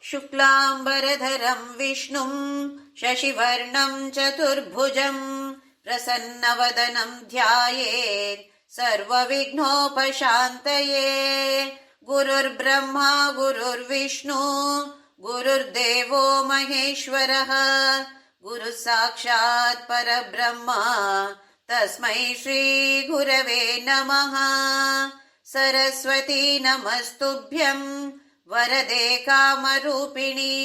शुक्लाम्बरधरं विष्णुं शशिवर्णं चतुर्भुजं प्रसन्नवदनं ध्यायेत् सर्वविघ्नोपशान्तये। गुरुर्ब्रह्मा गुरुर्विष्णु गुरुर्देवो महेश्वरः गुरुः साक्षात् परब्रह्म तस्मै श्रीगुरवे नमः। सरस्वती नमस्तुभ्यं वरदे कामरूपिणी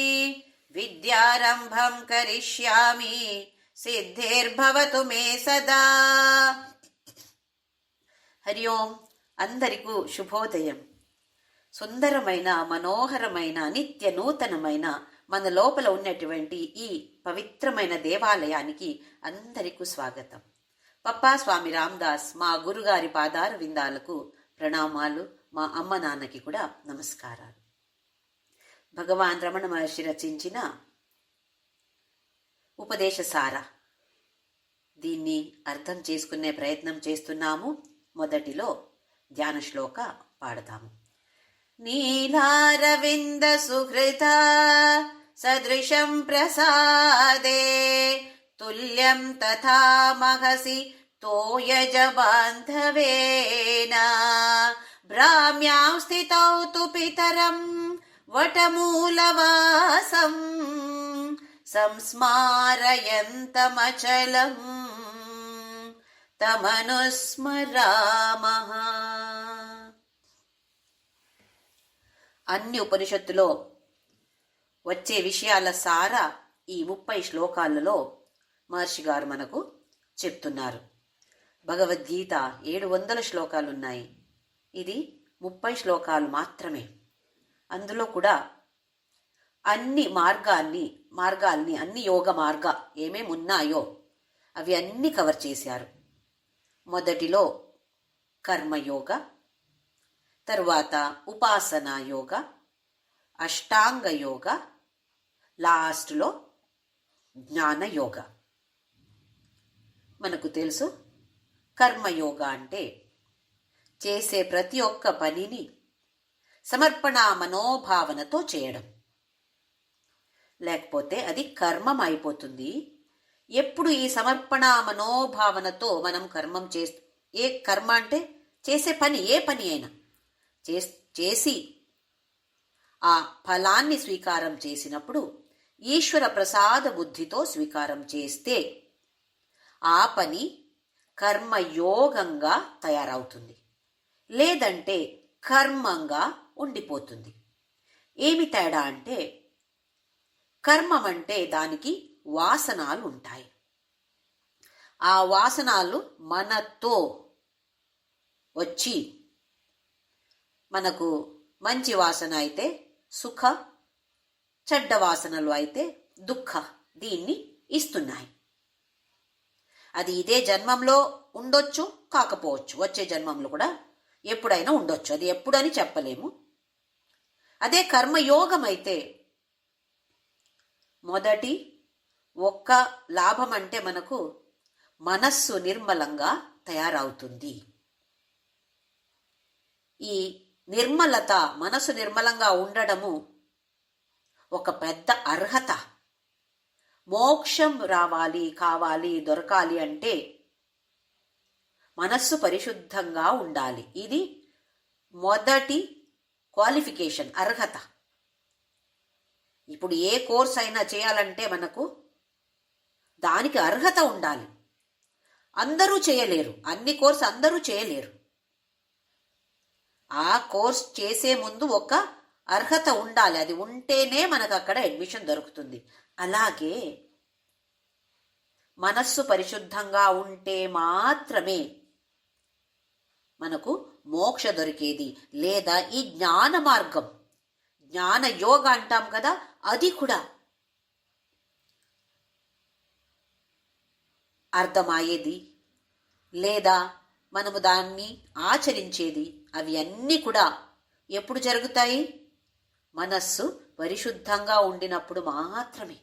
विद्यारम्भं करिष्यामि सिद्धिर्भवतु मे सदा। హరి ఓం. అందరికీ శుభోదయం. సుందరమైన మనోహరమైన నిత్య నూతనమైన మన లోపల ఉన్నటువంటి ఈ పవిత్రమైన దేవాలయానికి అందరికీ స్వాగతం. పప్పా స్వామి రామదాస్ మా గురుగారి పాదార విందాలకు ప్రణామాలు. మా అమ్మ నాన్నకి కూడా నమస్కారాలు. భగవాన్ రమణ మహర్షి రచించిన ఉపదేశసార, దీన్ని అర్థం చేసుకునే ప్రయత్నం చేస్తున్నాము. మొదటిలో ధ్యాన శ్లోక పాడతాము. నీలారవింద సుహృత సదృశం ప్రసాదే తుల్యం తథా మహసి తోయజ బాంధవేన భ్రామ్యాం స్థితౌ తు పితరం వటమూలవాసం సంస్మారయంతమచలం తమనుస్మరామః. అన్ని ఉపనిషత్తులో వచ్చే విషయాల సార ఈ 30 శ్లోకాలలో మహర్షి గారు మనకు చెప్తున్నారు. భగవద్గీత 700 శ్లోకాలున్నాయి. ఇది 30 శ్లోకాలు మాత్రమే. అందులో కూడా అన్ని మార్గాల్ని అన్ని యోగ మార్గ ఏమేమి ఉన్నాయో అవి అన్ని కవర్ చేశారు. మొదటిలో కర్మయోగ, తరువాత ఉపాసనా యోగ, అష్టాంగ యోగ, లాస్ట్లో జ్ఞానయోగ. మనకు తెలుసు కర్మయోగ అంటే చేసే ప్రతి ఒక్క పనిని సమర్పణ మనోభావనతో చేయడం, లేకపోతే అది కర్మం అయిపోతుంది. ఎప్పుడు ఈ సమర్పణ మనోభావనతో మనం కర్మం ఏ కర్మ అంటే చేసే పని, ఏ పని అయినా చేసి ఆ ఫలాన్ని స్వీకారం చేసినప్పుడు ఈశ్వర ప్రసాద బుద్ధితో స్వీకారం చేస్తే ఆ పని కర్మయోగంగా తయారవుతుంది, లేదంటే కర్మంగా ఉండిపోతుంది. ఏమి తేడా అంటే, కర్మం అంటే దానికి వాసనాలు ఉంటాయి. ఆ వాసనాలు మనతో వచ్చి మనకు మంచి వాసన అయితే సుఖ, చెడ్డ వాసనలు అయితే దుఃఖ, దీన్ని ఇస్తున్నాయి. అది ఇదే జన్మంలో ఉండొచ్చు, కాకపోవచ్చు, వచ్చే జన్మంలో కూడా ఎప్పుడైనా ఉండొచ్చు. అది ఎప్పుడని చెప్పలేము. అదే కర్మయోగం అయితే మొదటి ఒక్క లాభం అంటే మనకు మనస్సు నిర్మలంగా తయారవుతుంది. ఈ నిర్మలత, మనసు నిర్మలంగా ఉండడము ఒక పెద్ద అర్హత. మోక్షం కావాలి, దొరకాలి అంటే మనస్సు పరిశుద్ధంగా ఉండాలి. ఇది మొదటి క్వాలిఫికేషన్, అర్హత. ఇప్పుడు ఏ కోర్స్ అయినా చేయాలంటే మనకు దానికి అర్హత ఉండాలి. అందరూ చేయలేరు, అన్ని కోర్స్ అందరూ చేయలేరు. ఆ కోర్స్ చేసే ముందు ఒక అర్హత ఉండాలి. అది ఉంటేనే మనకు అక్కడ అడ్మిషన్ దొరుకుతుంది. అలాగే మనస్సు పరిశుద్ధంగా ఉంటే మాత్రమే మనకు మోక్ష దొరికేది. లేదా ఈ జ్ఞాన మార్గం, జ్ఞాన యోగ అంటాం కదా, అది కూడా అర్థమయ్యేది. లేదా మనము దాన్ని ఆచరించేది అవి అన్నీ కూడా ఎప్పుడు జరుగుతాయి? మనస్సు పరిశుద్ధంగా ఉండినప్పుడు మాత్రమే.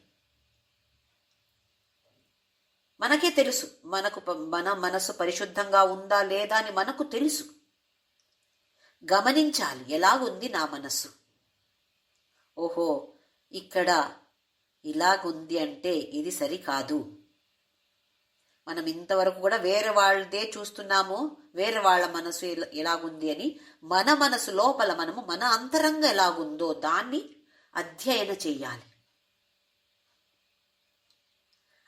మనకే తెలుసు మన మనస్సు పరిశుద్ధంగా ఉందా లేదా అని మనకు తెలుసు. గమనించాలి, ఎలాగుంది నా మనస్సు. ఓహో, ఇక్కడ ఇలాగుంది అంటే ఇది సరికాదు. మనం ఇంతవరకు కూడా వేరే వాళ్ళదే చూస్తున్నాము, వేరే వాళ్ళ మనసు ఎలాగుంది అని. మన మనసు లోపల మనము మన అంతరంగం ఎలాగుందో దాన్ని అధ్యయన చెయ్యాలి.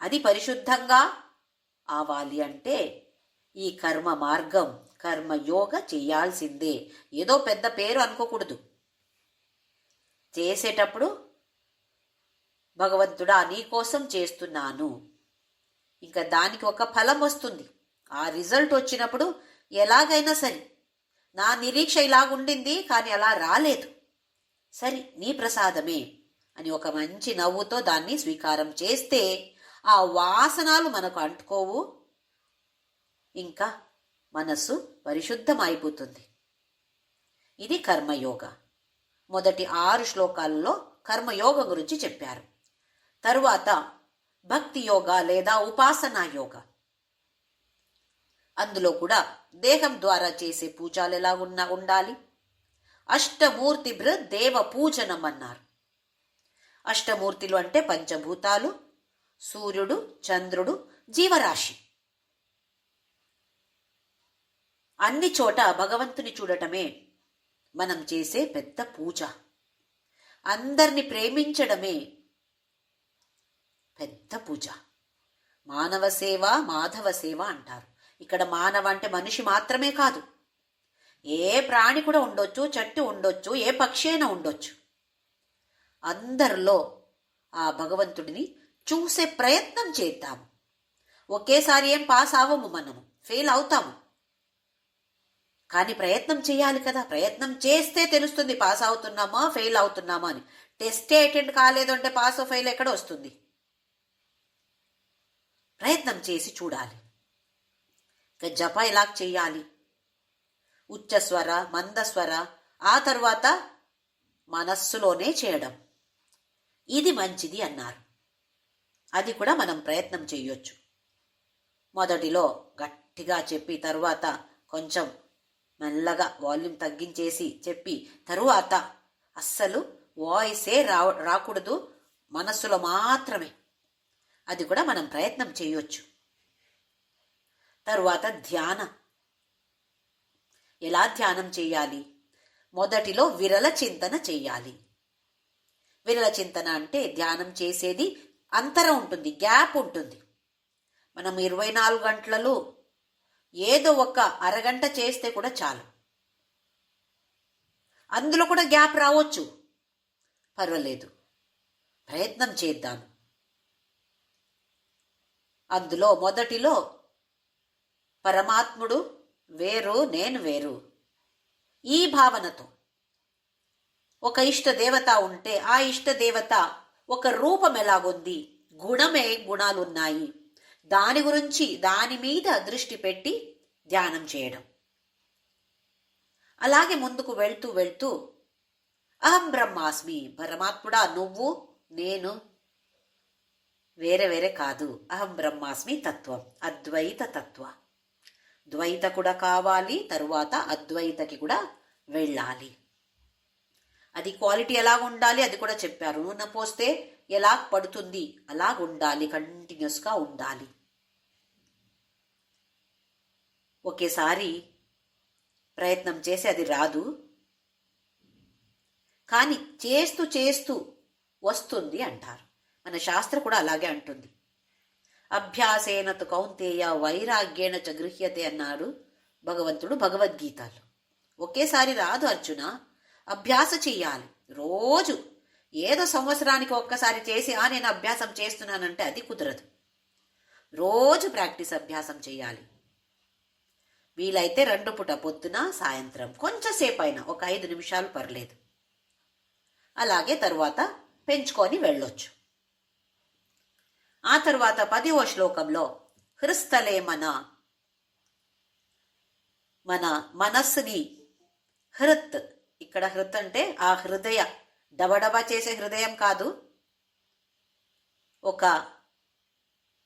అది పరిశుద్ధంగా అవ్వాలి అంటే ఈ కర్మ మార్గం, కర్మయోగ చేయాల్సిందే. ఏదో పెద్ద పేరు అనుకోకూడదు. చేసేటప్పుడు భగవంతుడా నీకోసం చేస్తున్నాను, ఇంకా దానికి ఒక ఫలం వస్తుంది. ఆ రిజల్ట్ వచ్చినప్పుడు ఎలాగైనా సరే, నా నిరీక్ష ఇలాగుండింది కానీ అలా రాలేదు, సరి నీ ప్రసాదమే అని ఒక మంచి నవ్వుతో దాన్ని స్వీకారం చేస్తే ఆ వాసనాలు మనకు అంటుకోవు, ఇంకా మనస్సు పరిశుద్ధమైపోతుంది. ఇది కర్మయోగ. మొదటి 6 శ్లోకాలలో కర్మయోగ గురించి చెప్పారు. తరువాత భక్తి యోగ లేదా ఉపాసనా యోగ. అందులో కూడా దేహం ద్వారా చేసే పూజలు ఎలా ఉండాలి. అష్టమూర్తి దేవ పూజనం అన్నారు. అష్టమూర్తులు అంటే పంచభూతాలు, సూర్యుడు, చంద్రుడు, జీవరాశి. అన్ని చోట భగవంతుని చూడటమే మనం చేసే పెద్ద పూజ. అందరిని ప్రేమించడమే పెద్ద పూజ. మానవ సేవ, మాధవ సేవ అంటారు. ఇక్కడ మానవ అంటే మనిషి మాత్రమే కాదు, ఏ ప్రాణి కూడా ఉండొచ్చు, చెట్టు ఉండొచ్చు, ఏ పక్షి అయినా ఉండొచ్చు. అందరిలో ఆ భగవంతుడిని చూసే ప్రయత్నం చేద్దాము. ఒకేసారి ఏం పాస్ అవ్వము, మనము ఫెయిల్ అవుతాము. కానీ ప్రయత్నం చేయాలి కదా. ప్రయత్నం చేస్తే తెలుస్తుంది పాస్ అవుతున్నామా ఫెయిల్ అవుతున్నామా అని. టెస్టే అటెండ్ కాలేదు అంటే పాస్ ఫెయిల్ ఎక్కడ వస్తుంది? ప్రయత్నం చేసి చూడాలి. ఇక జప ఎలా చేయాలి? ఉచ్చస్వర, మందస్వర, ఆ తర్వాత మనస్సులోనే చేయడం, ఇది మంచిది అన్నారు. అది కూడా మనం ప్రయత్నం చేయొచ్చు. మొదటిలో గట్టిగా చెప్పి తరువాత కొంచెం మెల్లగా వాల్యూమ్ తగ్గించేసి చెప్పి తరువాత అస్సలు వాయిసే రాకూడదు, మనస్సులో మాత్రమే. అది కూడా మనం ప్రయత్నం చేయొచ్చు. తరువాత ధ్యానం. ఎలా ధ్యానం చేయాలి? మొదటిలో విరల చింతన చేయాలి. విరల చింతన అంటే ధ్యానం చేసేది అంతరం ఉంటుంది, గ్యాప్ ఉంటుంది. మనం 24 గంటలలో ఏదో ఒక అరగంట చేస్తే కూడా చాలు. అందులో కూడా గ్యాప్ రావచ్చు, పర్వాలేదు, ప్రయత్నం చేద్దాం. అందులో మొదటిలో పరమాత్ముడు వేరు, నేను వేరు, ఈ భావనతో ఒక ఇష్ట దేవత ఉంటే ఆ ఇష్ట దేవత ఒక రూపం ఎలాగుంది, గుణమే గుణాలున్నాయి, దాని గురించి దాని మీద దృష్టి పెట్టి ధ్యానం చేయడం. అలాగే ముందుకు వెళ్తూ వెళ్తూ అహం బ్రహ్మాస్మి, పరమాత్ముడా నువ్వు నేను వేరే వేరే కాదు, అహం బ్రహ్మాస్మి తత్వం, అద్వైత తత్వ. ద్వైత కూడా కావాలి, తరువాత అద్వైతకి కూడా వెళ్ళాలి. అది క్వాలిటీ ఎలాగ ఉండాలి అది కూడా చెప్పారు. నూనె పోస్తే ఎలా పడుతుంది అలాగుండాలి, కంటిన్యూస్గా ఉండాలి. ఒకేసారి ప్రయత్నం చేసి అది రాదు, కానీ చేస్తూ చేస్తూ వస్తుంది అంటారు. మన శాస్త్రం కూడా అలాగే అంటుంది. అభ్యాసేన తు కౌంతేయ వైరాగ్యేణ చ గృహ్యతే అన్నాడు భగవంతుడు భగవద్గీతలో. ఒకేసారి రాదు అర్జున, అభ్యాస చెయ్యాలి. రోజు ఏదో సంవత్సరానికి ఒక్కసారి చేసి నేను అభ్యాసం చేస్తున్నానంటే అది కుదరదు. రోజు ప్రాక్టీస్, అభ్యాసం చేయాలి. వీలైతే 2 పూట, పొద్దున సాయంత్రం, కొంచెంసేపు అయినా ఒక 5 నిమిషాలు పర్లేదు. అలాగే తరువాత పెంచుకొని వెళ్ళొచ్చు. ఆ తరువాత 10వ శ్లోకంలో హృస్థలే మన, మన మనస్సుని హృత్, ఇక్కడ హృత్ అంటే ఆ హృదయ డబడబా చేసే హృదయం కాదు, ఒక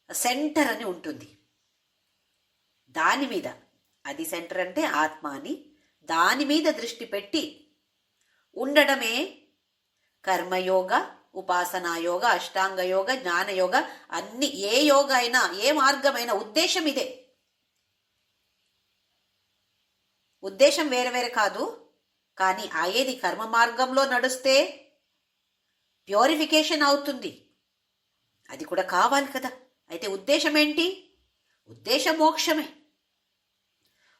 సెంటర్ అని ఉంటుంది. దాని మీద, అది సెంటర్ అంటే ఆత్మ అని, దాని మీద దృష్టి పెట్టి ఉండడమే కర్మయోగ, ఉపాసనాయోగ, అష్టాంగయోగ, జ్ఞానయోగ, అన్ని ఏ యోగ అయినా ఏ మార్గమైనా ఉద్దేశం ఇదే. ఉద్దేశం వేరే వేరే కాదు, కానీ అయ్యేది కర్మ మార్గంలో నడుస్తే ప్యూరిఫికేషన్ అవుతుంది. అది కూడా కావాలి కదా. అయితే ఉద్దేశం ఏంటి? ఉద్దేశం మోక్షమే.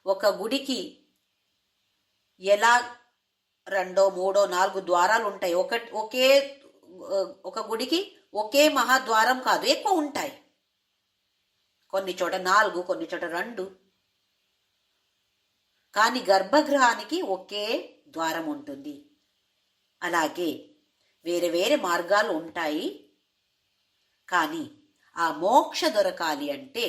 ఒక గుడికి ఎలా 2, 3, 4 ద్వారాలు ఉంటాయి. ఒక గుడికి ఒకే మహాద్వారం కాదు, ఎక్కువ ఉంటాయి. కొన్ని చోట 4, కొన్ని చోట 2. కానీ గర్భగృహానికి ఒకే ద్వారం ఉంటుంది. అలాగే వేరే వేరే మార్గాలు ఉంటాయి. కానీ ఆ మోక్ష దొరకాలి అంటే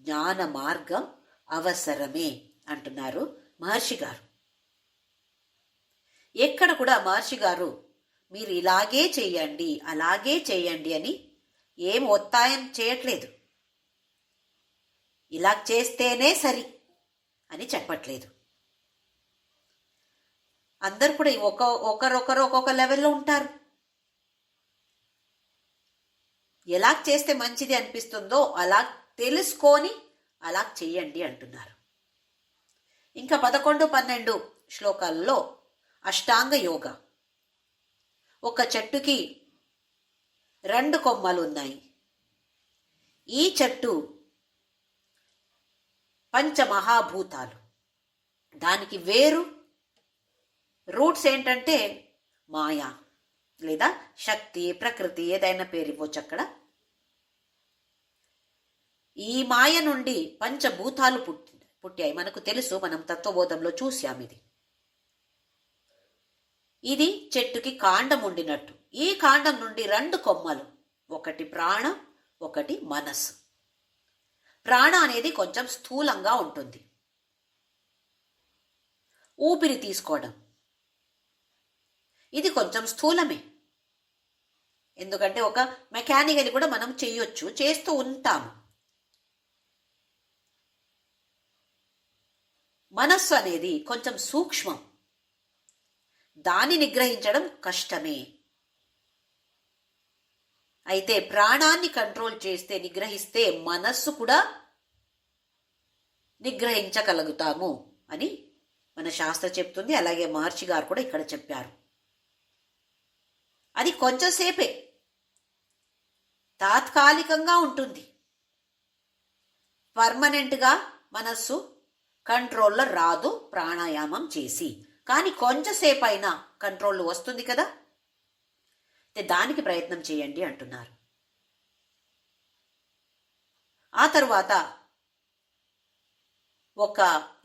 జ్ఞాన మార్గం అవసరమే అంటున్నారు మహర్షి గారు. ఎక్కడ కూడా మహర్షి గారు మీరు ఇలాగే చేయండి, అలాగే చేయండి అని ఏం ఒత్తాయం చేయట్లేదు. ఇలా చేస్తేనే సరి అని చెప్పట్లేదు. అందరు కూడా ఒకరొకరు ఒక్కొక్క లెవెల్లో ఉంటారు. ఎలా చేస్తే మంచిది అనిపిస్తుందో అలా తెలుసుకొని అలా చెయ్యండి అంటున్నారు. ఇంకా 11, 12 శ్లోకాల్లో అష్టాంగ యోగ. ఒక చెట్టుకి 2 కొమ్మలు ఉన్నాయి. ఈ చెట్టు పంచమహాభూతాలు. దానికి వేరు, రూట్స్ ఏంటంటే మాయా లేదా శక్తి, ప్రకృతి, ఏదైనా పేరు ఇవ్వచ్చు అక్కడ. ఈ మాయ నుండి పంచభూతాలు పుట్టాయి. మనకు తెలుసు, మనం తత్వబోధంలో చూసాం. ఇది చెట్టుకి కాండం ఉండినట్టు. ఈ కాండం నుండి 2 కొమ్మలు, ఒకటి ప్రాణం, ఒకటి మనస్సు. ప్రాణ అనేది కొంచెం స్థూలంగా ఉంటుంది. ఊపిరి తీసుకోవడం ఇది కొంచెం స్థూలమే. ఎందుకంటే ఒక మెకానికల్ కూడా మనం చేయొచ్చు, చేస్తూ ఉంటాము. మనస్సు అనేది కొంచెం సూక్ష్మం. దాన్ని నిగ్రహించడం కష్టమే. అయితే ప్రాణాన్ని కంట్రోల్ చేస్తే, నిగ్రహిస్తే మనస్సు కూడా నిగ్రహించగలుగుతాము అని మన శాస్త్రం చెప్తుంది. అలాగే మహర్షి గారు కూడా ఇక్కడ చెప్పారు. అది కొంచెంసేపే, తాత్కాలికంగా ఉంటుంది. పర్మనెంట్గా మనస్సు కంట్రోల్లో రాదు ప్రాణాయామం చేసి. కానీ కొంచెంసేపు అయినా కంట్రోల్ వస్తుంది కదా. దానికి ప్రయత్నం చేయండి అంటున్నారు. ఆ తరువాత ఒక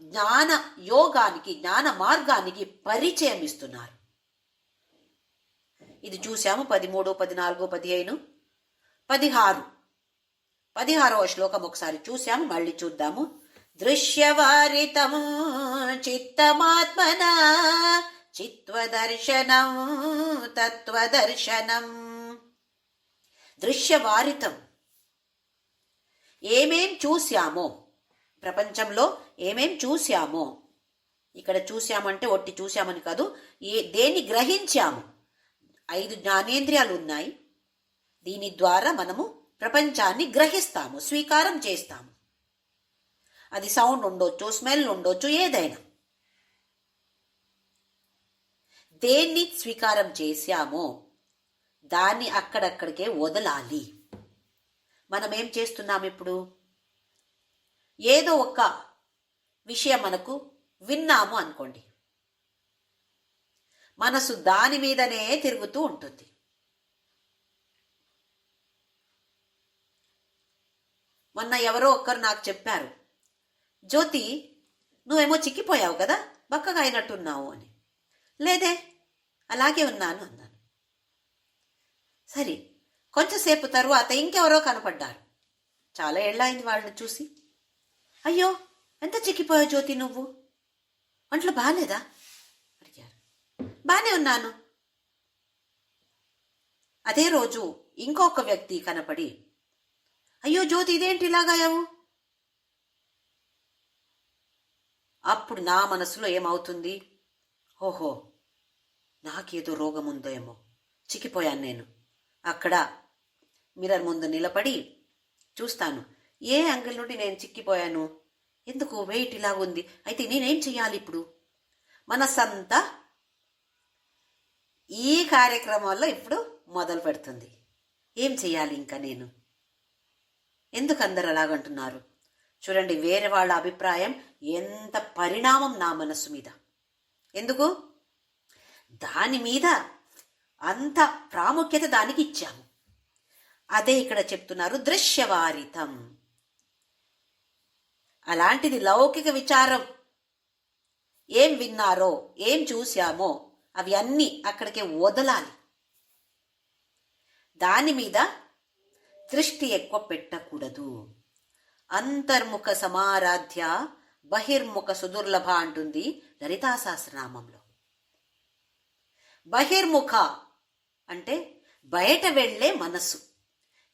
జ్ఞాన యోగానికి, జ్ఞాన మార్గానికి పరిచయం ఇస్తున్నారు. ఇది చూసాము 13, 14, 15, 16. 16వ శ్లోకం ఒకసారి చూసాము, మళ్ళీ చూద్దాము. దృశ్యవారితం చిత్తమాత్మన చిత్వదర్శనం తత్వదర్శనం. దృశ్యవారితం, ఏమేం చూశామో, ప్రపంచంలో ఏమేం చూశామో. ఇక్కడ చూశామంటే ఒట్టి చూశామని కాదు, దేన్ని గ్రహించాము. 5 జ్ఞానేంద్రియాలు ఉన్నాయి. దీని ద్వారా మనము ప్రపంచాన్ని గ్రహిస్తాము, స్వీకారం చేస్తాము. అది సౌండ్ ఉండొచ్చు, స్మెల్ ఉండొచ్చు, ఏదైనా. దేన్ని స్వీకారం చేశామో దాన్ని అక్కడక్కడికే వదలాలి. మనం ఏం చేస్తున్నాం ఇప్పుడు? ఏదో ఒక విషయం మనకు విన్నాము అనుకోండి, మనసు దాని మీదనే తిరుగుతూ ఉంటుంది. మొన్న ఎవరో ఒక్కరు నాకు చెప్పారు, జ్యోతి నువ్వేమో చిక్కిపోయావు కదా, బక్కగా అయినట్టున్నావు అని. లేదే, అలాగే ఉన్నాను అన్నాను. సరే, కొంచెంసేపు తరువాత ఇంకెవరో కనపడ్డారు. చాలా ఏళ్ళైంది వాళ్ళని చూసి. అయ్యో ఎంత చిక్కిపోయావు జ్యోతి నువ్వు. ఒంట్లో బాగాలేదా అడిగారు. బాగానే ఉన్నాను. అదే రోజు ఇంకొక వ్యక్తి కనపడి, అయ్యో జ్యోతి, ఇదేంటి ఇలాగాయావు? అప్పుడు నా మనసులో ఏమవుతుంది, ఓహో నాకేదో రోగం ఉందో ఏమో. చిక్కిపోయాను నేను. అక్కడ మిర్రర్ ముందు నిలబడి చూస్తాను, ఏ యాంగిల్ నుండి నేను చిక్కిపోయాను, ఎందుకు వెయిట్ ఇలాగుంది, అయితే నేనేం చెయ్యాలి ఇప్పుడు? మనసంతా ఈ కార్యక్రమాల్లో ఇప్పుడు మొదలు పెడుతుంది. ఏం చెయ్యాలి ఇంకా నేను? ఎందుకు అందరు అలాగంటున్నారు? చూడండి, వేరే వాళ్ళ అభిప్రాయం ఎంత పరిణామం నా మనస్సు మీద. ఎందుకు? దాని మీద అంత ప్రాముఖ్యత దానికి ఇచ్చాము. అదే ఇక్కడ చెప్తున్నారు, దృశ్యవారితం. అలాంటిది లౌకిక విచారం, ఏం విన్నారో ఏం చూశామో అవి అన్నీ అక్కడికి వదలాలి. దాని మీద దృష్టి ఎక్కువ పెట్టకూడదు. అంతర్ముఖ సమారాధ్య బహిర్ముఖ సుదుర్లభ అంటుంది లలితా సహస్రనామంలో. బహిర్ముఖ అంటే బయట వెళ్లే మనస్సు,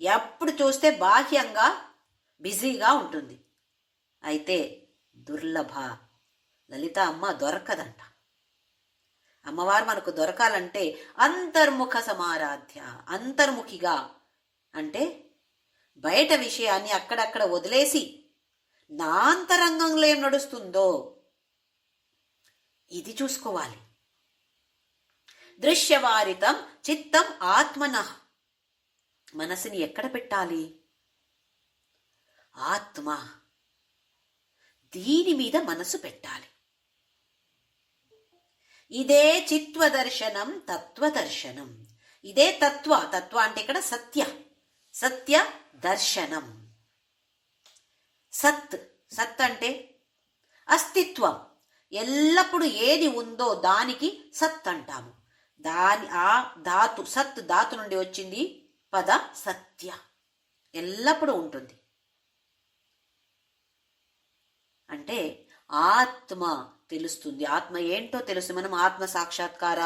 ఎప్పుడు చూస్తే బాహ్యంగా బిజీగా ఉంటుంది. అయితే దుర్లభ, లలిత అమ్మ దొరకదంట. అమ్మవారు మనకు దొరకాలంటే అంతర్ముఖ సమారాధ్య, అంతర్ముఖిగా అంటే బయట విషయాన్ని అక్కడక్కడ వదిలేసి నా అంతరంగంలో ఏం నడుస్తుందో ఇది చూసుకోవాలి. దృశ్యవారితం చిత్తం ఆత్మన. మనసుని ఎక్కడ పెట్టాలి? ఆత్మ, దీని మీద మనసు పెట్టాలి. ఇదే చిత్వదర్శనం, తత్వదర్శనం. ఇదే తత్వ అంటే ఇక్కడ సత్య దర్శనం. సత్ అంటే అస్తిత్వం. ఎల్లప్పుడూ ఏది ఉందో దానికి సత్ అంటాము. ఆ ధాతు, సత్ ధాతు నుండి వచ్చింది పద సత్య, ఎల్లప్పుడూ ఉంటుంది. అంటే ఆత్మ తెలుస్తుంది. ఆత్మ ఏంటో తెలుసు. మనం ఆత్మ సాక్షాత్కార,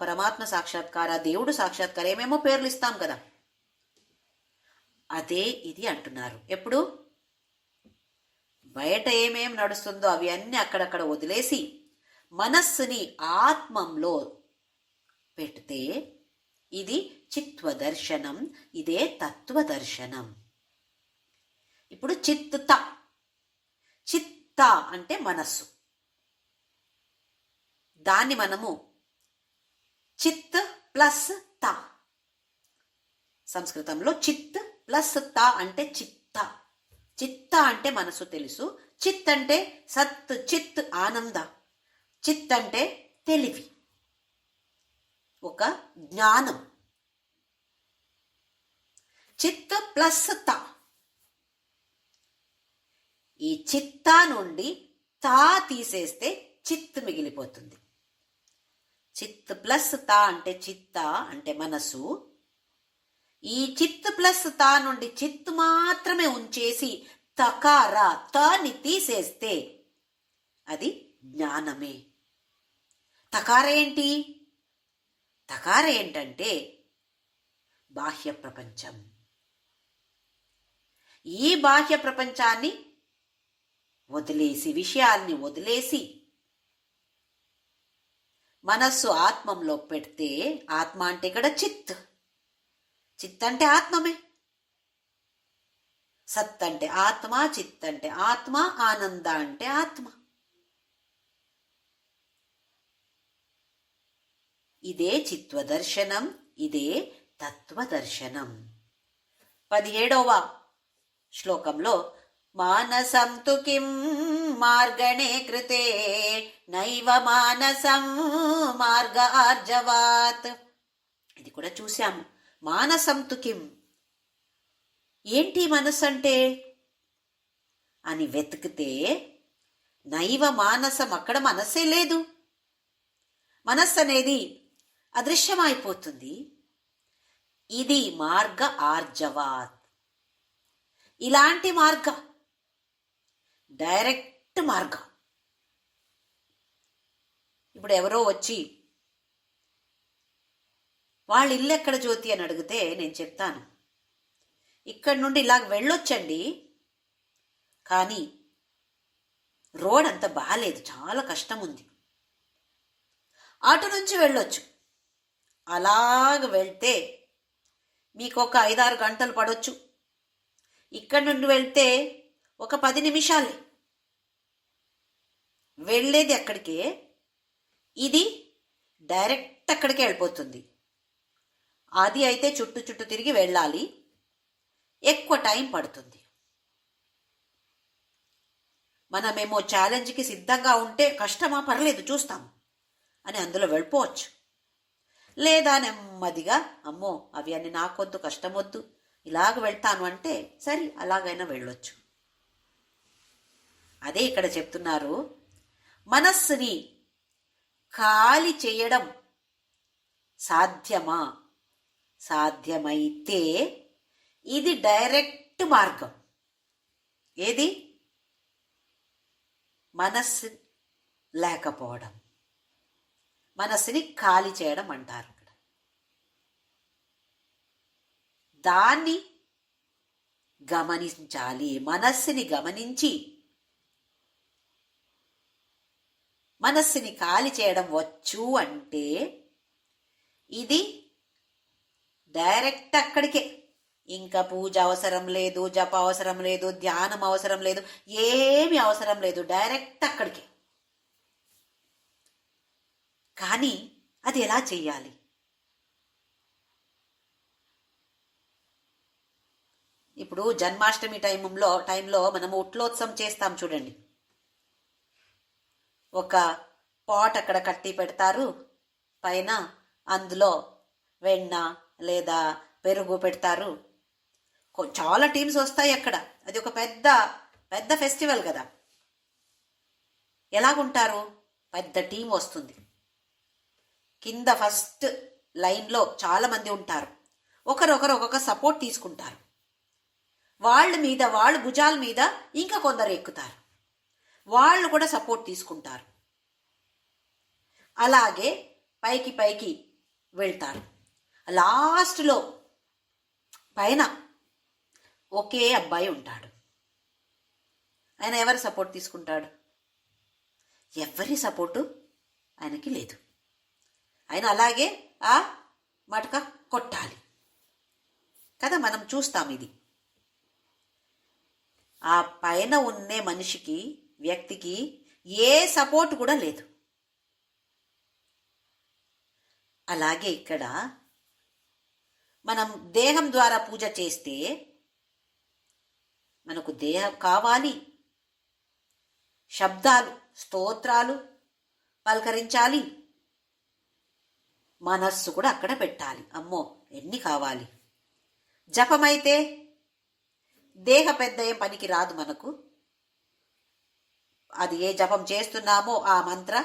పరమాత్మ సాక్షాత్కార, దేవుడు సాక్షాత్కార, ఏమేమో పేర్లు ఇస్తాం కదా. అదే ఇది అంటున్నారు. ఎప్పుడు బయట ఏమేం నడుస్తుందో అవి అన్నీ అక్కడక్కడ వదిలేసి మనస్సుని ఆత్మంలో పెడితే ఇది చిత్వదర్శనం, ఇదే తత్వదర్శనం. ఇప్పుడు చిత్త అంటే మనస్సు. దాన్ని మనము చిత్ ప్లస్ త, సంస్కృతంలో చిత్ ప్లస్ త అంటే చిత్త అంటే మనసు తెలుసు. చిత్ అంటే సత్, చిత్ ఆనంద. చిత్ అంటే తెలివి, ఒక జ్ఞానం. చిత్ ప్లస్ త. ఈ చిత్తా నుండి తా తీసేస్తే చిత్ మిగిలిపోతుంది. చిత్ ప్లస్ తా అంటే చిత్త అంటే మనసు. ఈ చిత్ ప్లస్ తా నుండి చిత్ మాత్రమే ఉంచేసి తకార తాని తీసేస్తే అది జ్ఞానమే. తకార ఏంటి? తకార ఏంటంటే బాహ్య ప్రపంచం. ఈ బాహ్య ప్రపంచాన్ని వదిలేసి, విషయాల్ని వదిలేసి మనస్సు ఆత్మంలో పెడితే, ఆత్మ అంటే ఇక్కడ చిత్ అంటే ఆత్మమే. సత్ అంటే ఆత్మ, చిత్ అంటే ఆత్మ, ఆనంద అంటే ఆత్మ. ఇదే చిత్వదర్శనం, ఇదే తత్వదర్శనం. 17వ శ్లోకంలో మానసం తు కిం మార్గణే కృతే నైవ మానసం మార్గ ఆర్జవాత్. ఇది కూడా చూశాము. మానసం తు కిం, ఏంటి మనసు అంటే అని వెతికితే నైవ మానసం, అక్కడ మనస్సే లేదు. మనస్సు అనేది అదృశ్యమైపోతుంది. ఇది మార్గ ఆర్జవాత్, ఇలాంటి మార్గ, డైరెక్ట్ మార్గం. ఇప్పుడు ఎవరో వచ్చి వాళ్ళ ఇల్లు ఎక్కడ జ్యోతి అని అడిగితే నేను చెప్తాను, ఇక్కడి నుండి ఇలాగ వెళ్ళొచ్చండి, కానీ రోడ్ అంత బాగాలేదు, చాలా కష్టం ఉంది. అటు నుంచి వెళ్ళొచ్చు. అలాగ వెళ్తే మీకు ఒక 5-6 గంటలు పడవచ్చు. ఇక్కడి నుండి వెళ్తే ఒక 10 నిమిషాలే. వెళ్ళేది అక్కడికే, ఇది డైరెక్ట్ అక్కడికే వెళ్ళిపోతుంది. అది అయితే చుట్టూ చుట్టూ తిరిగి వెళ్ళాలి, ఎక్కువ టైం పడుతుంది. మనమేమో ఛాలెంజ్కి సిద్ధంగా ఉంటే కష్టమా పర్లేదు చూస్తాం అని అందులో వెళ్ళిపోవచ్చు. లేదా నెమ్మదిగా అమ్మో అవి అన్ని నాకొద్దు, కష్టమొద్దు, ఇలాగ వెళ్తాను అంటే సరే అలాగైనా వెళ్ళొచ్చు. అదే ఇక్కడ చెప్తున్నారు, మనస్సుని ఖాళీ చేయడం సాధ్యమా? సాధ్యమైతే ఇది డైరెక్ట్ మార్గం. ఏది? మనస్సు లేకపోవడం, మనస్సుని ఖాళీ చేయడం అంటారు. ఇక్కడ దాన్ని గమనించాలి. మనస్సుని గమనించి మనస్సుని ఖాళీ చేయడం వచ్చు అంటే ఇది డైరెక్ట్ అక్కడికే. ఇంకా పూజ అవసరం లేదు, జప అవసరం లేదు, ధ్యానం అవసరం లేదు, ఏమి అవసరం లేదు, డైరెక్ట్ అక్కడికే. కానీ అది ఎలా చెయ్యాలి? ఇప్పుడు జన్మాష్టమి టైంలో మనము ఉట్లోత్సవం చేస్తాం చూడండి. ఒక పాట్ అక్కడ కట్టి పెడతారు, పైన అందులో వెన్న లేదా పెరుగు పెడతారు. చాలా టీమ్స్ వస్తాయి అక్కడ. అది ఒక పెద్ద పెద్ద ఫెస్టివల్ కదా. ఎలాగుంటారు? పెద్ద టీం వస్తుంది. కింద ఫస్ట్ లైన్లో చాలా మంది ఉంటారు. ఒకరొకరు ఒక్కొక్క సపోర్ట్ తీసుకుంటారు. వాళ్ళ భుజాల మీద ఇంకా కొందరు ఎక్కుతారు, వాళ్ళు కూడా సపోర్ట్ తీసుకుంటారు. అలాగే పైకి పైకి వెళ్తారు. లాస్ట్లో పైన ఒకే అబ్బాయి ఉంటాడు. ఆయన ఎవరి సపోర్ట్ తీసుకుంటాడు? ఎవరి సపోర్టు ఆయనకి లేదు. ఆయన అలాగే ఆ మటక కొట్టాలి కదా. మనం చూస్తాం ఇది. ఆ పైన ఉండే మనిషికి, వ్యక్తికి ఏ సపోర్ట్ కూడా లేదు. అలాగే ఇక్కడ మనం దేహం ద్వారా పూజ చేస్తే మనకు దేహం కావాలి, శబ్దాలు, స్తోత్రాలు పలకరించాలి, మనస్సు కూడా అక్కడ పెట్టాలి. అమ్మో ఎన్ని కావాలి. జపమైతే దేహ పెద్ద ఏం పనికి రాదు మనకు. అది ఏ జపం చేస్తున్నామో ఆ మంత్ర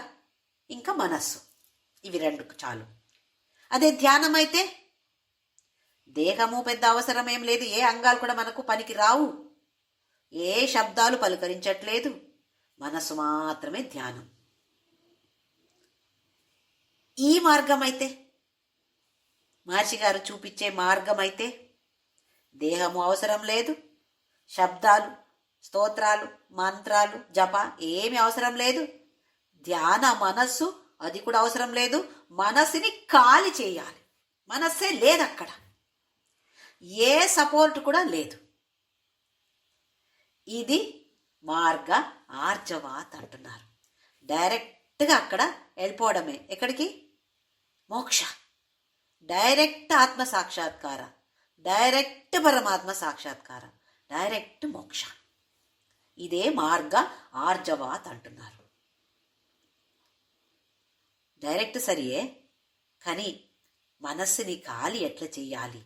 ఇంకా మనస్సు, ఇవి 2 చాలు. అదే ధ్యానం అయితే దేహము పెద్ద అవసరం ఏం లేదు, ఏ అంగాలు కూడా మనకు పనికి రావు, ఏ శబ్దాలు పలుకరించట్లేదు, మనస్సు మాత్రమే ధ్యానం. ఈ మార్గం అయితే, మహర్షి గారు చూపించే మార్గం అయితే దేహము అవసరం లేదు, శబ్దాలు, స్తోత్రాలు, మంత్రాలు, జప ఏమి అవసరం లేదు, ధ్యాన మనస్సు అది కూడా అవసరం లేదు. మనస్సుని ఖాళీ చేయాలి. మనస్సే లేదు అక్కడ, ఏ సపోర్ట్ కూడా లేదు. ఇది మార్గ ఆర్జవాత్ అంటున్నారు. డైరెక్ట్గా అక్కడ వెళ్ళిపోవడమే. ఎక్కడికి? మోక్ష. డైరెక్ట్ ఆత్మ సాక్షాత్కార, డైరెక్ట్ పరమాత్మ సాక్షాత్కార, డైరెక్ట్ మోక్ష. ఇదే మార్గ ఆర్జవాత్ అంటున్నారు. డైరెక్ట్ సరియే, కానీ మనస్సుని ఖాళీ ఎట్లా చెయ్యాలి?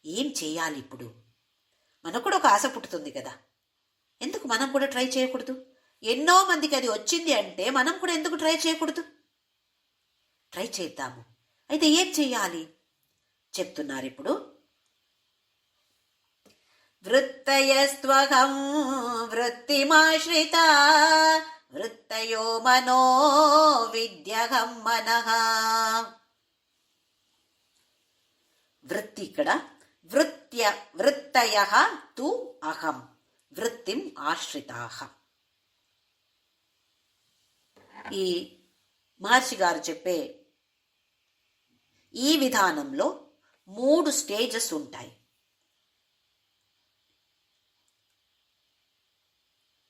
ఏం చెయ్యాలి? ఇప్పుడు మనకు కూడా ఒక ఆశ పుట్టుతుంది కదా, ఎందుకు మనం కూడా ట్రై చేయకూడదు? ఎన్నో మందికి అది వచ్చింది అంటే మనం కూడా ఎందుకు ట్రై చేయకూడదు? ట్రై చేద్దాము. అయితే ఏం చెయ్యాలి చెప్తున్నారు ఇప్పుడు. వృత్తయస్త్వహం వృత్తిమాశ్రిత వృత్తయో మనో విద్యహం మనః. వృత్తి ఇక్కడ వృత్తయః తు అహం వృత్తిం ఆశ్రితాః. ఈ మహర్షి గారు చెప్పే ఈ విధానంలో 3 స్టేజెస్ ఉంటాయి.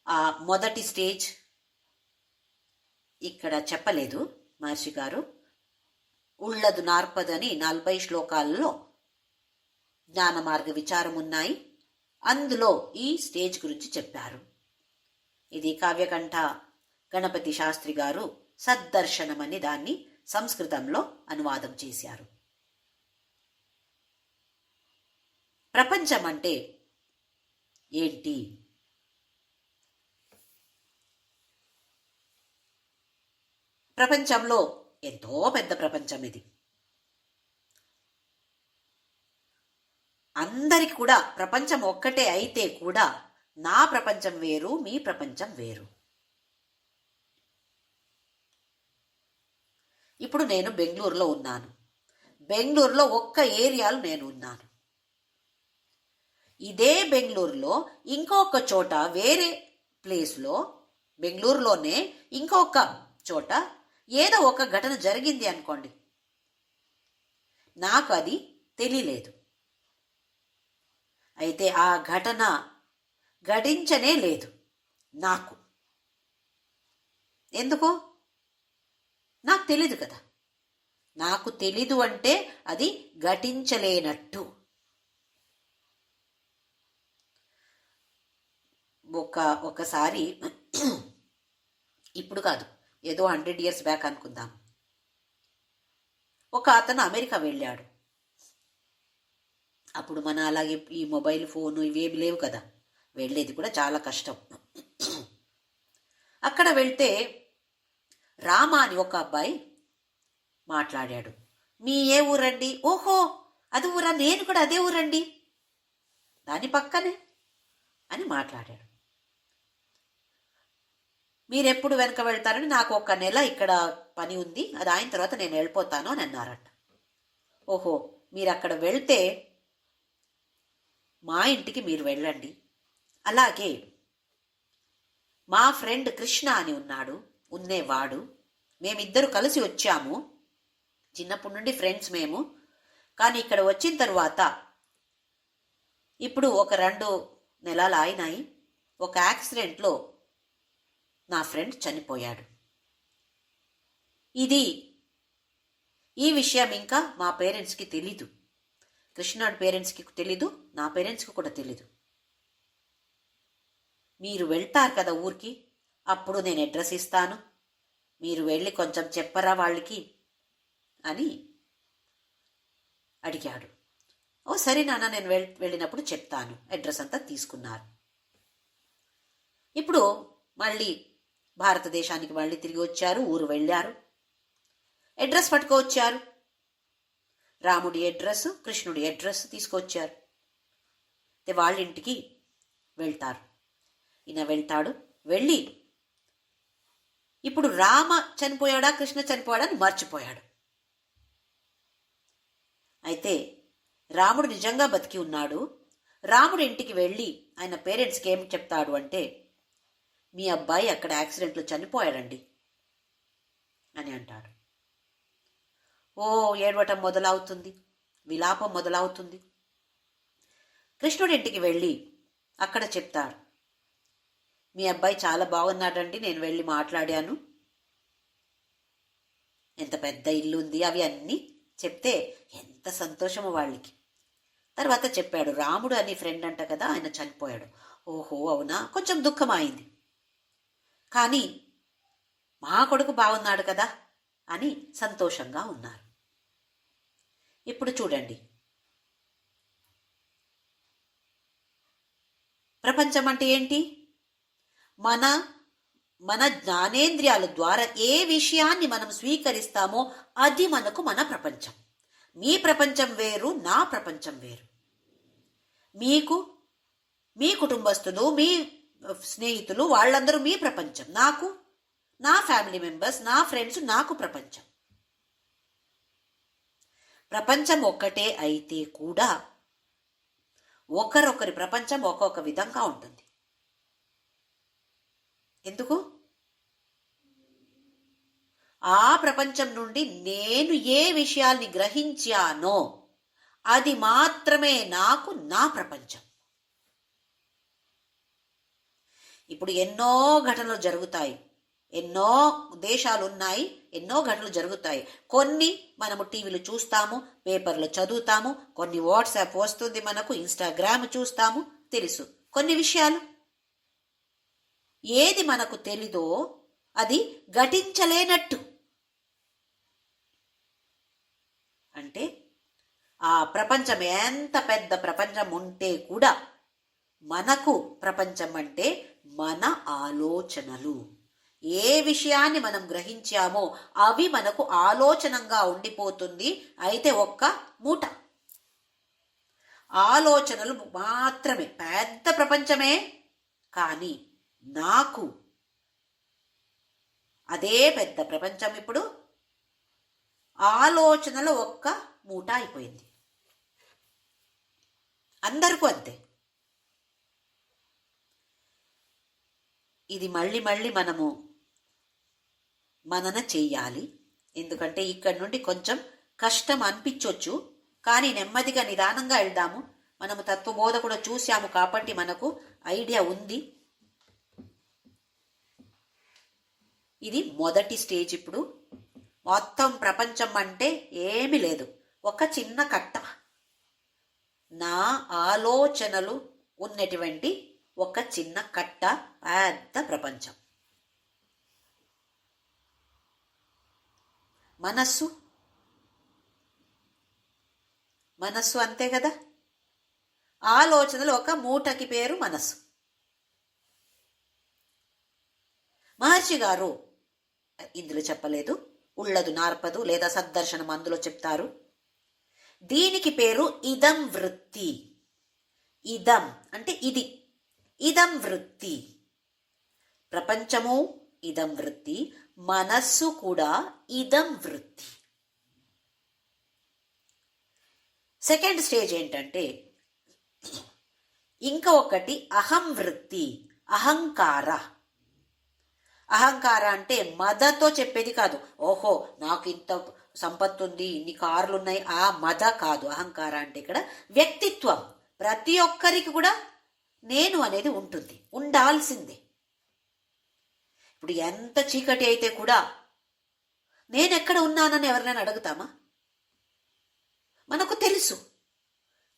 ఆ మొదటి స్టేజ్ ఇక్కడ చెప్పలేదు మహర్షి గారు. ఉళ్ళదు నార్పదని 40 శ్లోకాల్లో జ్ఞాన మార్గ విచారం ఉన్నాయి. అందులో ఈ స్టేజ్ గురించి చెప్పారు. ఇది కావ్యకంఠ గణపతి శాస్త్రి గారు సద్దర్శనం అని దాన్ని సంస్కృతంలో అనువాదం చేశారు. ప్రపంచం అంటే ఏంటి? ప్రపంచంలో ఎంతో పెద్ద ప్రపంచం ఇది. అందరికి కూడా ప్రపంచం ఒక్కటే అయితే కూడా నా ప్రపంచం వేరు, మీ ప్రపంచం వేరు. ఇప్పుడు నేను బెంగళూరులో ఉన్నాను. బెంగళూరులో ఒక్క ఏరియాలో నేను ఉన్నాను. ఇదే బెంగళూరులో ఇంకొక చోట వేరే ప్లేస్లో బెంగళూరులోనే ఇంకొక చోట ఏదో ఒక ఘటన జరిగింది అనుకోండి, నాకు అది తెలియలేదు. అయితే ఆ ఘటన ఘటించనే లేదు నాకు. ఎందుకో నాకు తెలీదు కదా. నాకు తెలీదు అంటే అది ఘటించలేనట్టు. ఒకసారి ఇప్పుడు కాదు, ఏదో 100 years బ్యాక్ అనుకుందాం. ఒక అతను అమెరికా వెళ్ళాడు. అప్పుడు మన అలాగే ఈ మొబైల్ ఫోను ఇవేమి లేవు కదా, వెళ్ళేది కూడా చాలా కష్టం. అక్కడ వెళ్తే రామ అని ఒక అబ్బాయి మాట్లాడాడు. మీ ఏ ఊరండి? ఓహో అది ఊరా, నేను కూడా అదే ఊరండి, దాని పక్కనే అని మాట్లాడాడు. మీరెప్పుడు వెనక వెళ్తారని, నాకు 1 నెల ఇక్కడ పని ఉంది, అది అయిన తర్వాత నేను వెళ్ళిపోతాను అని అన్నారట. ఓహో మీరు అక్కడ వెళ్తే మా ఇంటికి మీరు వెళ్ళండి. అలాగే మా ఫ్రెండ్ కృష్ణ అని ఉండేవాడు. మేమిద్దరు కలిసి వచ్చాము, చిన్నప్పటి నుండి ఫ్రెండ్స్ మేము. కానీ ఇక్కడ వచ్చిన తర్వాత ఇప్పుడు ఒక 2 నెలలు అయినాయి, ఒక యాక్సిడెంట్లో నా ఫ్రెండ్ చనిపోయాడు. ఈ విషయం ఇంకా మా పేరెంట్స్కి తెలీదు. కృష్ణుడి పేరెంట్స్కి తెలీదు, నా పేరెంట్స్కి కూడా తెలీదు. మీరు వెళ్తారు కదా ఊరికి, అప్పుడు నేను అడ్రస్ ఇస్తాను, మీరు వెళ్ళి కొంచెం చెప్పరా వాళ్ళకి అని అడిగాడు. ఓ సరే నాన్న, నేను వెళ్ళినప్పుడు చెప్తాను, అడ్రస్ అంతా తీసుకున్నారు. ఇప్పుడు మళ్ళీ భారతదేశానికి మళ్ళీ తిరిగి వచ్చారు, ఊరు వెళ్ళారు, అడ్రస్ పట్టుకొచ్చారు. రాముడి అడ్రస్, కృష్ణుడి అడ్రస్ తీసుకొచ్చారు. వాళ్ళ ఇంటికి వెళ్తారు. ఈయన వెళ్తాడు. వెళ్ళి ఇప్పుడు రామ చనిపోయాడా కృష్ణ చనిపోయాడా అని మర్చిపోయాడు. అయితే రాముడు నిజంగా బతికి ఉన్నాడు. రాముడి ఇంటికి వెళ్ళి ఆయన పేరెంట్స్కి ఏం చెప్తాడు అంటే, మీ అబ్బాయి అక్కడ యాక్సిడెంట్లో చనిపోయాడండి అని అంటాడు. ఓ ఏడవటం మొదలవుతుంది, విలాపం మొదలవుతుంది. కృష్ణుడి ఇంటికి వెళ్ళి అక్కడ చెప్తాడు, మీ అబ్బాయి చాలా బాగున్నాడండి, నేను వెళ్ళి మాట్లాడాను, ఎంత పెద్ద ఇల్లు ఉంది, అవి అన్నీ చెప్తే ఎంత సంతోషమో వాళ్ళకి. తర్వాత చెప్పాడు, రాముడు అని ఫ్రెండ్ అంట కదా, ఆయన చనిపోయాడు. ఓహో అవునా, కొంచెం దుఃఖం అయింది, కానీ మా కొడుకు బాగున్నాడు కదా అని సంతోషంగా ఉన్నారు. ఇప్పుడు చూడండి, ప్రపంచం అంటే ఏంటి? మన జ్ఞానేంద్రియాల ద్వారా ఏ విషయాన్ని మనం స్వీకరిస్తామో అది మనకు మన ప్రపంచం. మీ ప్రపంచం వేరు, నా ప్రపంచం వేరు. మీకు మీ కుటుంబస్తులు, మీ స్నేహితులు, వాళ్ళందరూ మీ ప్రపంచం, నాకు నా ఫ్యామిలీ మెంబర్స్, నా ఫ్రెండ్స్ నాకు ప్రపంచం. ప్రపంచం ఒక్కటే అయితే కూడా ఒకరొకరి ప్రపంచం ఒక్కొక్క విధంగా ఉంటుంది. ఎందుకు? ఆ ప్రపంచం నుండి నేను ఏ విషయాల్ని గ్రహించానో అది మాత్రమే నాకు నా ప్రపంచం. ఇప్పుడు ఎన్నో ఘటనలు జరుగుతాయి, ఎన్నో దేశాలు ఉన్నాయి, ఎన్నో ఘటనలు జరుగుతాయి. కొన్ని మనము టీవీలు చూస్తాము, పేపర్లు చదువుతాము, కొన్ని వాట్సాప్ వస్తుంది మనకు, ఇన్స్టాగ్రామ్ చూస్తాము, తెలుసు కొన్ని విషయాలు. ఏది మనకు తెలీదో అది ఘటించలేనట్టు. అంటే ఆ ప్రపంచం ఎంత పెద్ద ప్రపంచం ఉంటే కూడా మనకు ప్రపంచం అంటే మన ఆలోచనలు. ఏ విషయాన్ని మనం గ్రహించామో అవి మనకు ఆలోచనంగా ఉండిపోతుంది. అయితే ఒక్క మూట ఆలోచనలు మాత్రమే పెద్ద ప్రపంచమే, కానీ నాకు అదే పెద్ద ప్రపంచం ఇప్పుడు ఆలోచనలు ఒక్క మూట అయిపోయింది. అందరికీ అంతే. ఇది మళ్ళీ మళ్ళీ మనము మనన చెయ్యాలి. ఎందుకంటే ఇక్కడి నుండి కొంచెం కష్టం అనిపించవచ్చు, కానీ నెమ్మదిగా నిదానంగా వెళ్దాము. మనము తత్వబోధ కూడా చూసాము కాబట్టి మనకు ఐడియా ఉంది. ఇది మొదటి స్టేజ్. ఇప్పుడు మొత్తం ప్రపంచం అంటే ఏమీ లేదు, ఒక చిన్న కట్ట. నా ఆలోచనలు ఉన్నటువంటి ఒక చిన్న కట్ట, పెద్ద ప్రపంచం. మనస్సు మనస్సు అంతే కదా. ఆలోచనలు ఒక మూటకి పేరు మనస్సు. మహర్షి గారు ఇందులో చెప్పలేదు, ఉళ్ళదు నార్పదు లేదా సద్దర్శనం అందులో చెప్తారు. దీనికి పేరు ఇదం వృత్తి. ఇదం అంటే ఇది, ఇదం వృత్తి. ప్రపంచము ఇదం వృత్తి, మనస్సు కూడా ఇదం వృత్తి. సెకండ్ స్టేజ్ ఏంటంటే ఇంకా ఒకటి అహం వృత్తి, అహంకార. అహంకార అంటే మదతో చెప్పేది కాదు. ఓహో నాకు ఇంత సంపత్తు ఉంది, ఇన్ని కార్లు ఉన్నాయి, ఆ మద కాదు. అహంకార అంటే ఇక్కడ వ్యక్తిత్వం. ప్రతి ఒక్కరికి కూడా నేను అనేది ఉంటుంది, ఉండాల్సిందే. ఇప్పుడు ఎంత చీకటి అయితే కూడా నేనెక్కడ ఉన్నానని ఎవరినైనా అడుగుతామా? మనకు తెలుసు.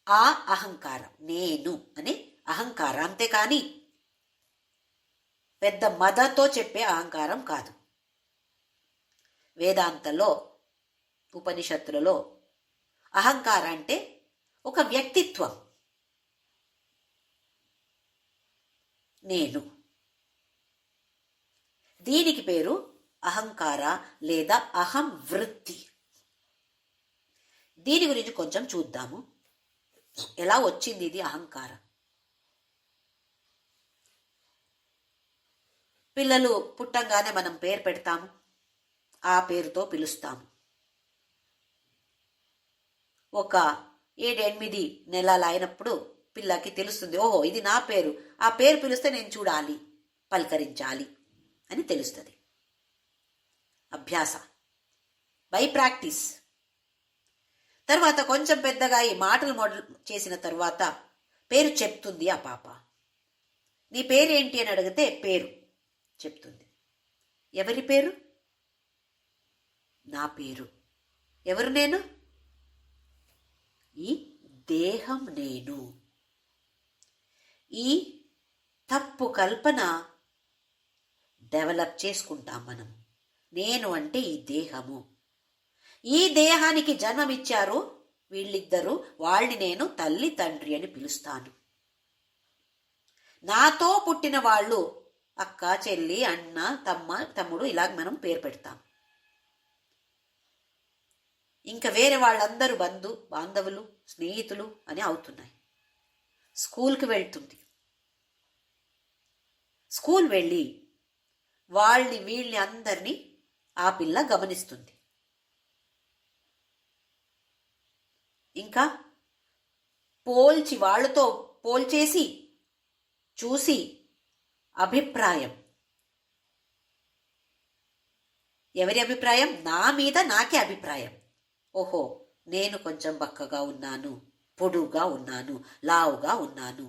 ఆ అహంకారం, నేను అనే అహంకారం. అంతేకాని పెద్ద మదతో చెప్పే అహంకారం కాదు. వేదాంతంలో ఉపనిషత్తులలో అహంకారం అంటే ఒక వ్యక్తిత్వం, నేను. దీనికి పేరు అహంకార లేదా అహం వృత్తి. దీని గురించి కొంచెం చూద్దాము, ఎలా వచ్చింది ఇది అహంకారం. పిల్లలు పుట్టంగానే మనం పేరు పెడతాము, ఆ పేరుతో పిలుస్తాము. ఒక 7-8 నెలలు అయినప్పుడు పిల్లకి తెలుస్తుంది, ఓహో ఇది నా పేరు, ఆ పేరు పిలిస్తే నేను చూడాలి, పలకరించాలి అని తెలుస్తుంది. అభ్యాస, బై ప్రాక్టీస్. తర్వాత కొంచెం పెద్దగా ఈ మాటలు మొదలు చేసిన తర్వాత పేరు చెప్తుంది ఆ పాప. నీ పేరేంటి అని అడిగితే పేరు చెప్తుంది. ఎవరి పేరు? నా పేరు. ఎవరు నేను? ఈ దేహం నేను. ఈ తప్పు కల్పన డెవలప్ చేసుకుంటాం మనం. నేను అంటే ఈ దేహము. ఈ దేహానికి జన్మమిచ్చారు వీళ్ళిద్దరూ, వాళ్ళని నేను తల్లి తండ్రి అని పిలుస్తాను. నాతో పుట్టిన వాళ్ళు అక్క, చెల్లి, అన్న, తమ్ముడు ఇలాగ మనం పేరు పెడతాం. ఇంకా వేరే వాళ్ళందరూ బాంధవులు, స్నేహితులు అని అవుతున్నాయి. స్కూల్కి వెళ్తుంది. స్కూల్ వెళ్ళి వీళ్ళని అందరినీ ఆ పిల్ల గమనిస్తుంది. ఇంకా వాళ్ళతో పోల్చేసి చూసి అభిప్రాయం, ఎవరి అభిప్రాయం? నా మీద నాకే అభిప్రాయం. ఓహో, నేను కొంచెం బక్కగా ఉన్నాను, పొడుగా ఉన్నాను, లావుగా ఉన్నాను.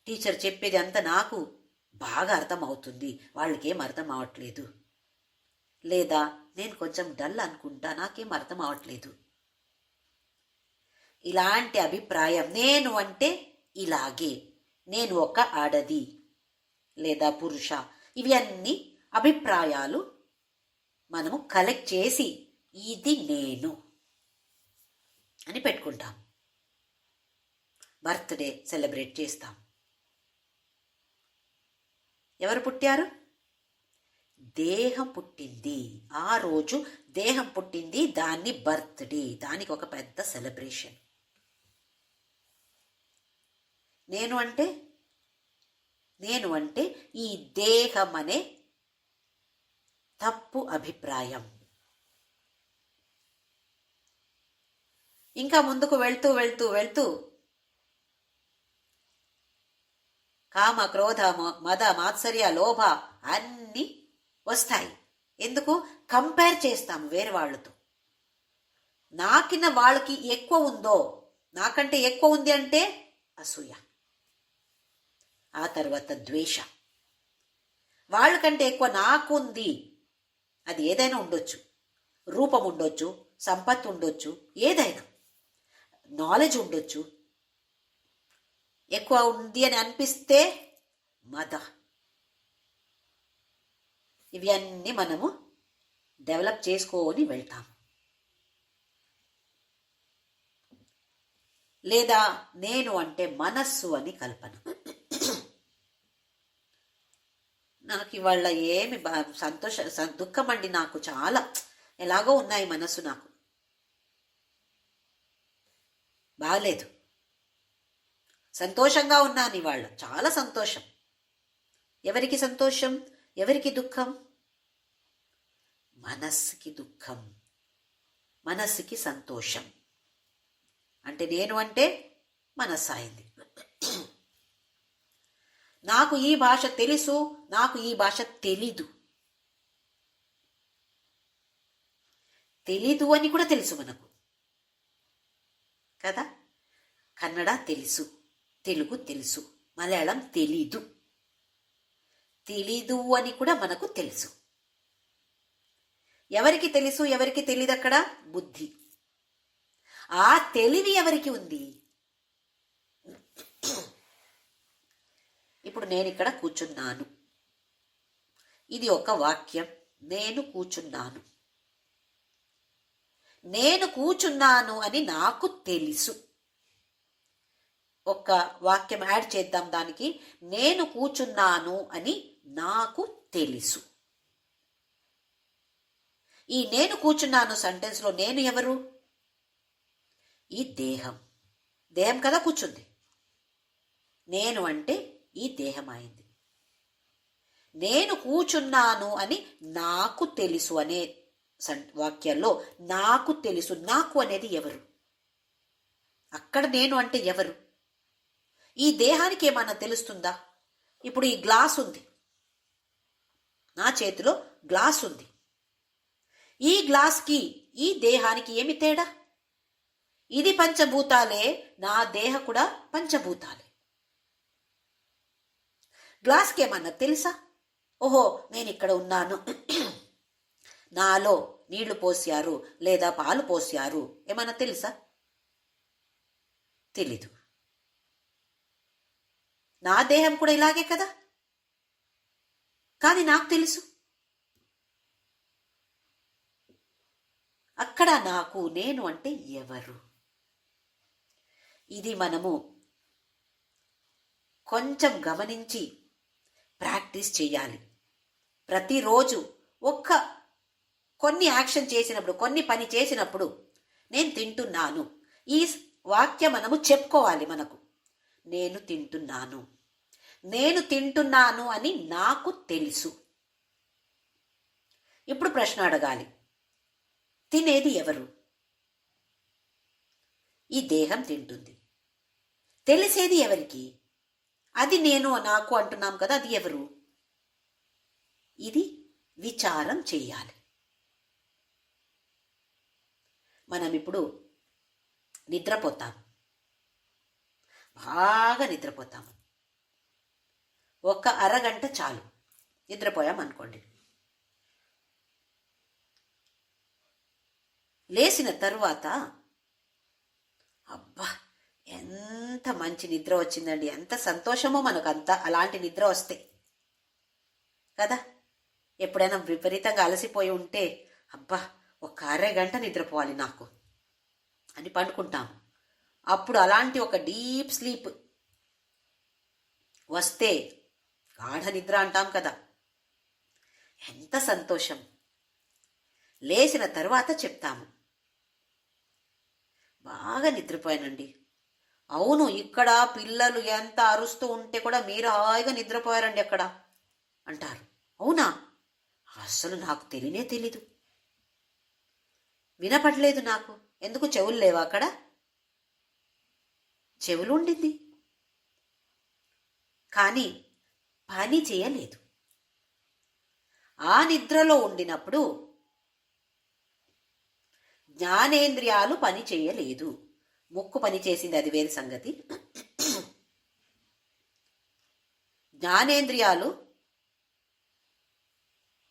టీచర్ చెప్పేది అంతా నాకు బాగా అర్థం అవుతుంది, వాళ్ళకేం అర్థం అవట్లేదు. లేదా నేను కొంచెం డల్ అనుకుంటా, నాకేం అర్థం అవట్లేదు. ఇలాంటి అభిప్రాయం, నేను అంటే ఇలాగే, నేను ఒక ఆడది లేదా పురుష, ఇవి అన్ని అభిప్రాయాలు మనము కలెక్ట్ చేసి ఇది నేను అని పెట్టుకుంటాం. బర్త్డే సెలబ్రేట్ చేస్తాం. ఎవరు పుట్టారు? దేహం పుట్టింది. ఆ రోజు దేహం పుట్టింది, దాన్ని బర్త్డే, దానికి ఒక పెద్ద సెలబ్రేషన్. నేను అంటే ఈ దేహం అనే తప్పు అభిప్రాయం. ఇంకా ముందుకు వెళ్తూ వెళ్తూ వెళ్తూ కామ, క్రోధ, మద, మాత్సర్య, లోభ అన్నీ వస్తాయి. ఎందుకు? కంపేర్ చేస్తాము వేరే వాళ్ళతో. నాకిన్న వాళ్ళకి ఎక్కువ ఉందో, నాకంటే ఎక్కువ ఉంది అంటే అసూయ. ఆ తర్వాత ద్వేష. వాళ్ళకంటే ఎక్కువ నాకుంది, అది ఏదైనా ఉండొచ్చు, రూపం ఉండొచ్చు, సంపత్తి ఉండొచ్చు, ఏదైనా నాలెడ్జ్ ఉండొచ్చు. ఎక్కువ ఉంది అని అనిపిస్తే మద. ఇవి అన్నీ మనము డెవలప్ చేసుకొని వెళ్తాము. లేదా నేను అంటే మనస్సు అని కల్పన. నాకు ఇవాళ ఏమి దుఃఖం అండి, నాకు చాలా ఎలాగో ఉన్నాయి మనస్సు, నాకు బాగలేదు. సంతోషంగా ఉన్నాను ఇవాళ, చాలా సంతోషం. ఎవరికి సంతోషం, ఎవరికి దుఃఖం? మనస్సుకి దుఃఖం, మనస్సుకి సంతోషం. అంటే నేను అంటే మనస్సు అయింది. నాకు ఈ భాష తెలుసు, నాకు ఈ భాష తెలీదు అని కూడా తెలుసు మనకు కదా. కన్నడ తెలుసు, తెలుగు తెలుసు, మలయాళం తెలీదు అని కూడా మనకు తెలుసు. ఎవరికి తెలుసు, ఎవరికి తెలీదు? అక్కడ బుద్ధి. ఆ తెలివి ఎవరికి ఉంది? ఇప్పుడు నేను ఇక్కడ కూర్చున్నాను, ఇది ఒక వాక్యం. నేను కూర్చున్నాను, నేను కూర్చున్నాను అని నాకు తెలుసు. ఒక వాక్యం యాడ్ చేద్దాం దానికి. నేను కూర్చున్నాను అని నాకు తెలుసు. ఈ నేను కూర్చున్నాను సెంటెన్స్లో నేను ఎవరు? ఈ దేహం. దేహం కదా కూర్చుంది. నేను అంటే ఈ దేహం అయింది. నేను కూర్చున్నాను అని నాకు తెలుసు అనే వాక్యాల్లో నాకు తెలుసు, నాకు అనేది ఎవరు? అక్కడ నేను అంటే ఎవరు? ఈ దేహానికి ఏమన్నా తెలుస్తుందా? ఇప్పుడు ఈ గ్లాస్ ఉంది, నా చేతిలో గ్లాస్ ఉంది. ఈ గ్లాస్కి ఈ దేహానికి ఏమి తేడా? ఇది పంచభూతాలే, నా దేహ కూడా పంచభూతాలే. గ్లాస్కి ఏమన్నా తెలుసా? ఓహో, నేను ఇక్కడ ఉన్నాను, నాలో నీళ్లు పోసారు లేదా పాలు పోసారు, ఏమన్నా తెలుసా? తెలీదు. నా దేహం కూడా ఇలాగే కదా, కానీ నాకు తెలుసు. అక్కడ నాకు, నేను అంటే ఎవరు? ఇది మనము కొంచెం గమనించి ప్రాక్టీస్ చేయాలి. ప్రతిరోజు కొన్ని యాక్షన్ చేసినప్పుడు, కొన్ని పని చేసినప్పుడు నేను తింటున్నాను, ఈ వాక్యం మనము చెప్పుకోవాలి. మనకు నేను తింటున్నాను, నేను తింటున్నాను అని నాకు తెలుసు. ఇప్పుడు ప్రశ్న అడగాలి, తినేది ఎవరు? ఈ దేహం తింటుంది. తెలిసేది ఎవరికి? అది నేను నాకు అంటున్నాం కదా, అది ఎవరు? ఇది విచారం చేయాలి. మనం ఇప్పుడు నిద్రపోతాం, బాగా నిద్రపోతాము. ఒక అరగంట చాలు నిద్రపోయాం అనుకోండి. లేచిన తరువాత అబ్బా ఎంత మంచి నిద్ర వచ్చిందండి, ఎంత సంతోషమో మనకు, అంత అలాంటి నిద్ర వస్తే కదా. ఎప్పుడైనా విపరీతంగా అలసిపోయి ఉంటే అబ్బా ఒక అరగంట నిద్రపోవాలి నాకు అని పండుకుంటాం. అప్పుడు అలాంటి ఒక డీప్ స్లీప్ వస్తే, గాఢ నిద్ర అంటాం కదా, ఎంత సంతోషం. లేచిన తరువాత చెప్తాము, బాగా నిద్రపోయానండి. అవును, ఇక్కడ పిల్లలు ఎంత అరుస్తూ ఉంటే కూడా మీరు హాయిగా నిద్రపోయారండి అక్కడ అంటారు. అవునా? అస్సలు నాకు తెలీదు, వినపడలేదు నాకు. ఎందుకు? చెవులు లేవా అక్కడ? చెవులు ఉండింది, కానీ పని చేయలేదు. ఆ నిద్రలో ఉండినప్పుడు జ్ఞానేంద్రియాలు పని చేయలేదు. ముక్కు పని చేసింది, అది వేరు సంగతి. జ్ఞానేంద్రియాలు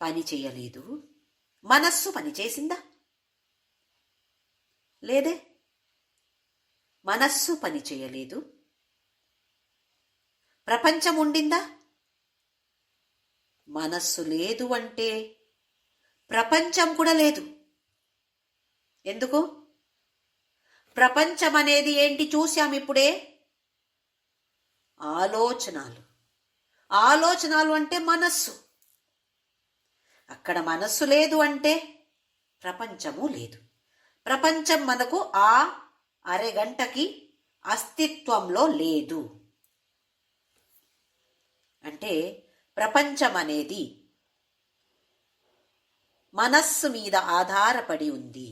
పని చేయలేదు. మనస్సు పని చేసిందా? లేదే, మనస్సు పని చేయలేదు. ప్రపంచం ఉండిందా? మనస్సు లేదు అంటే ప్రపంచం కూడా లేదు. ఎందుకు? ప్రపంచం అనేది ఏంటి చూశాం ఇప్పుడే, ఆలోచనలు. ఆలోచనలు అంటే మనస్సు. అక్కడ మనస్సు లేదు అంటే ప్రపంచము లేదు. ప్రపంచం మనకు ఆ అరగంటకి అస్తిత్వంలో లేదు. అంటే ప్రపంచం అనేది మనస్సు మీద ఆధారపడి ఉంది.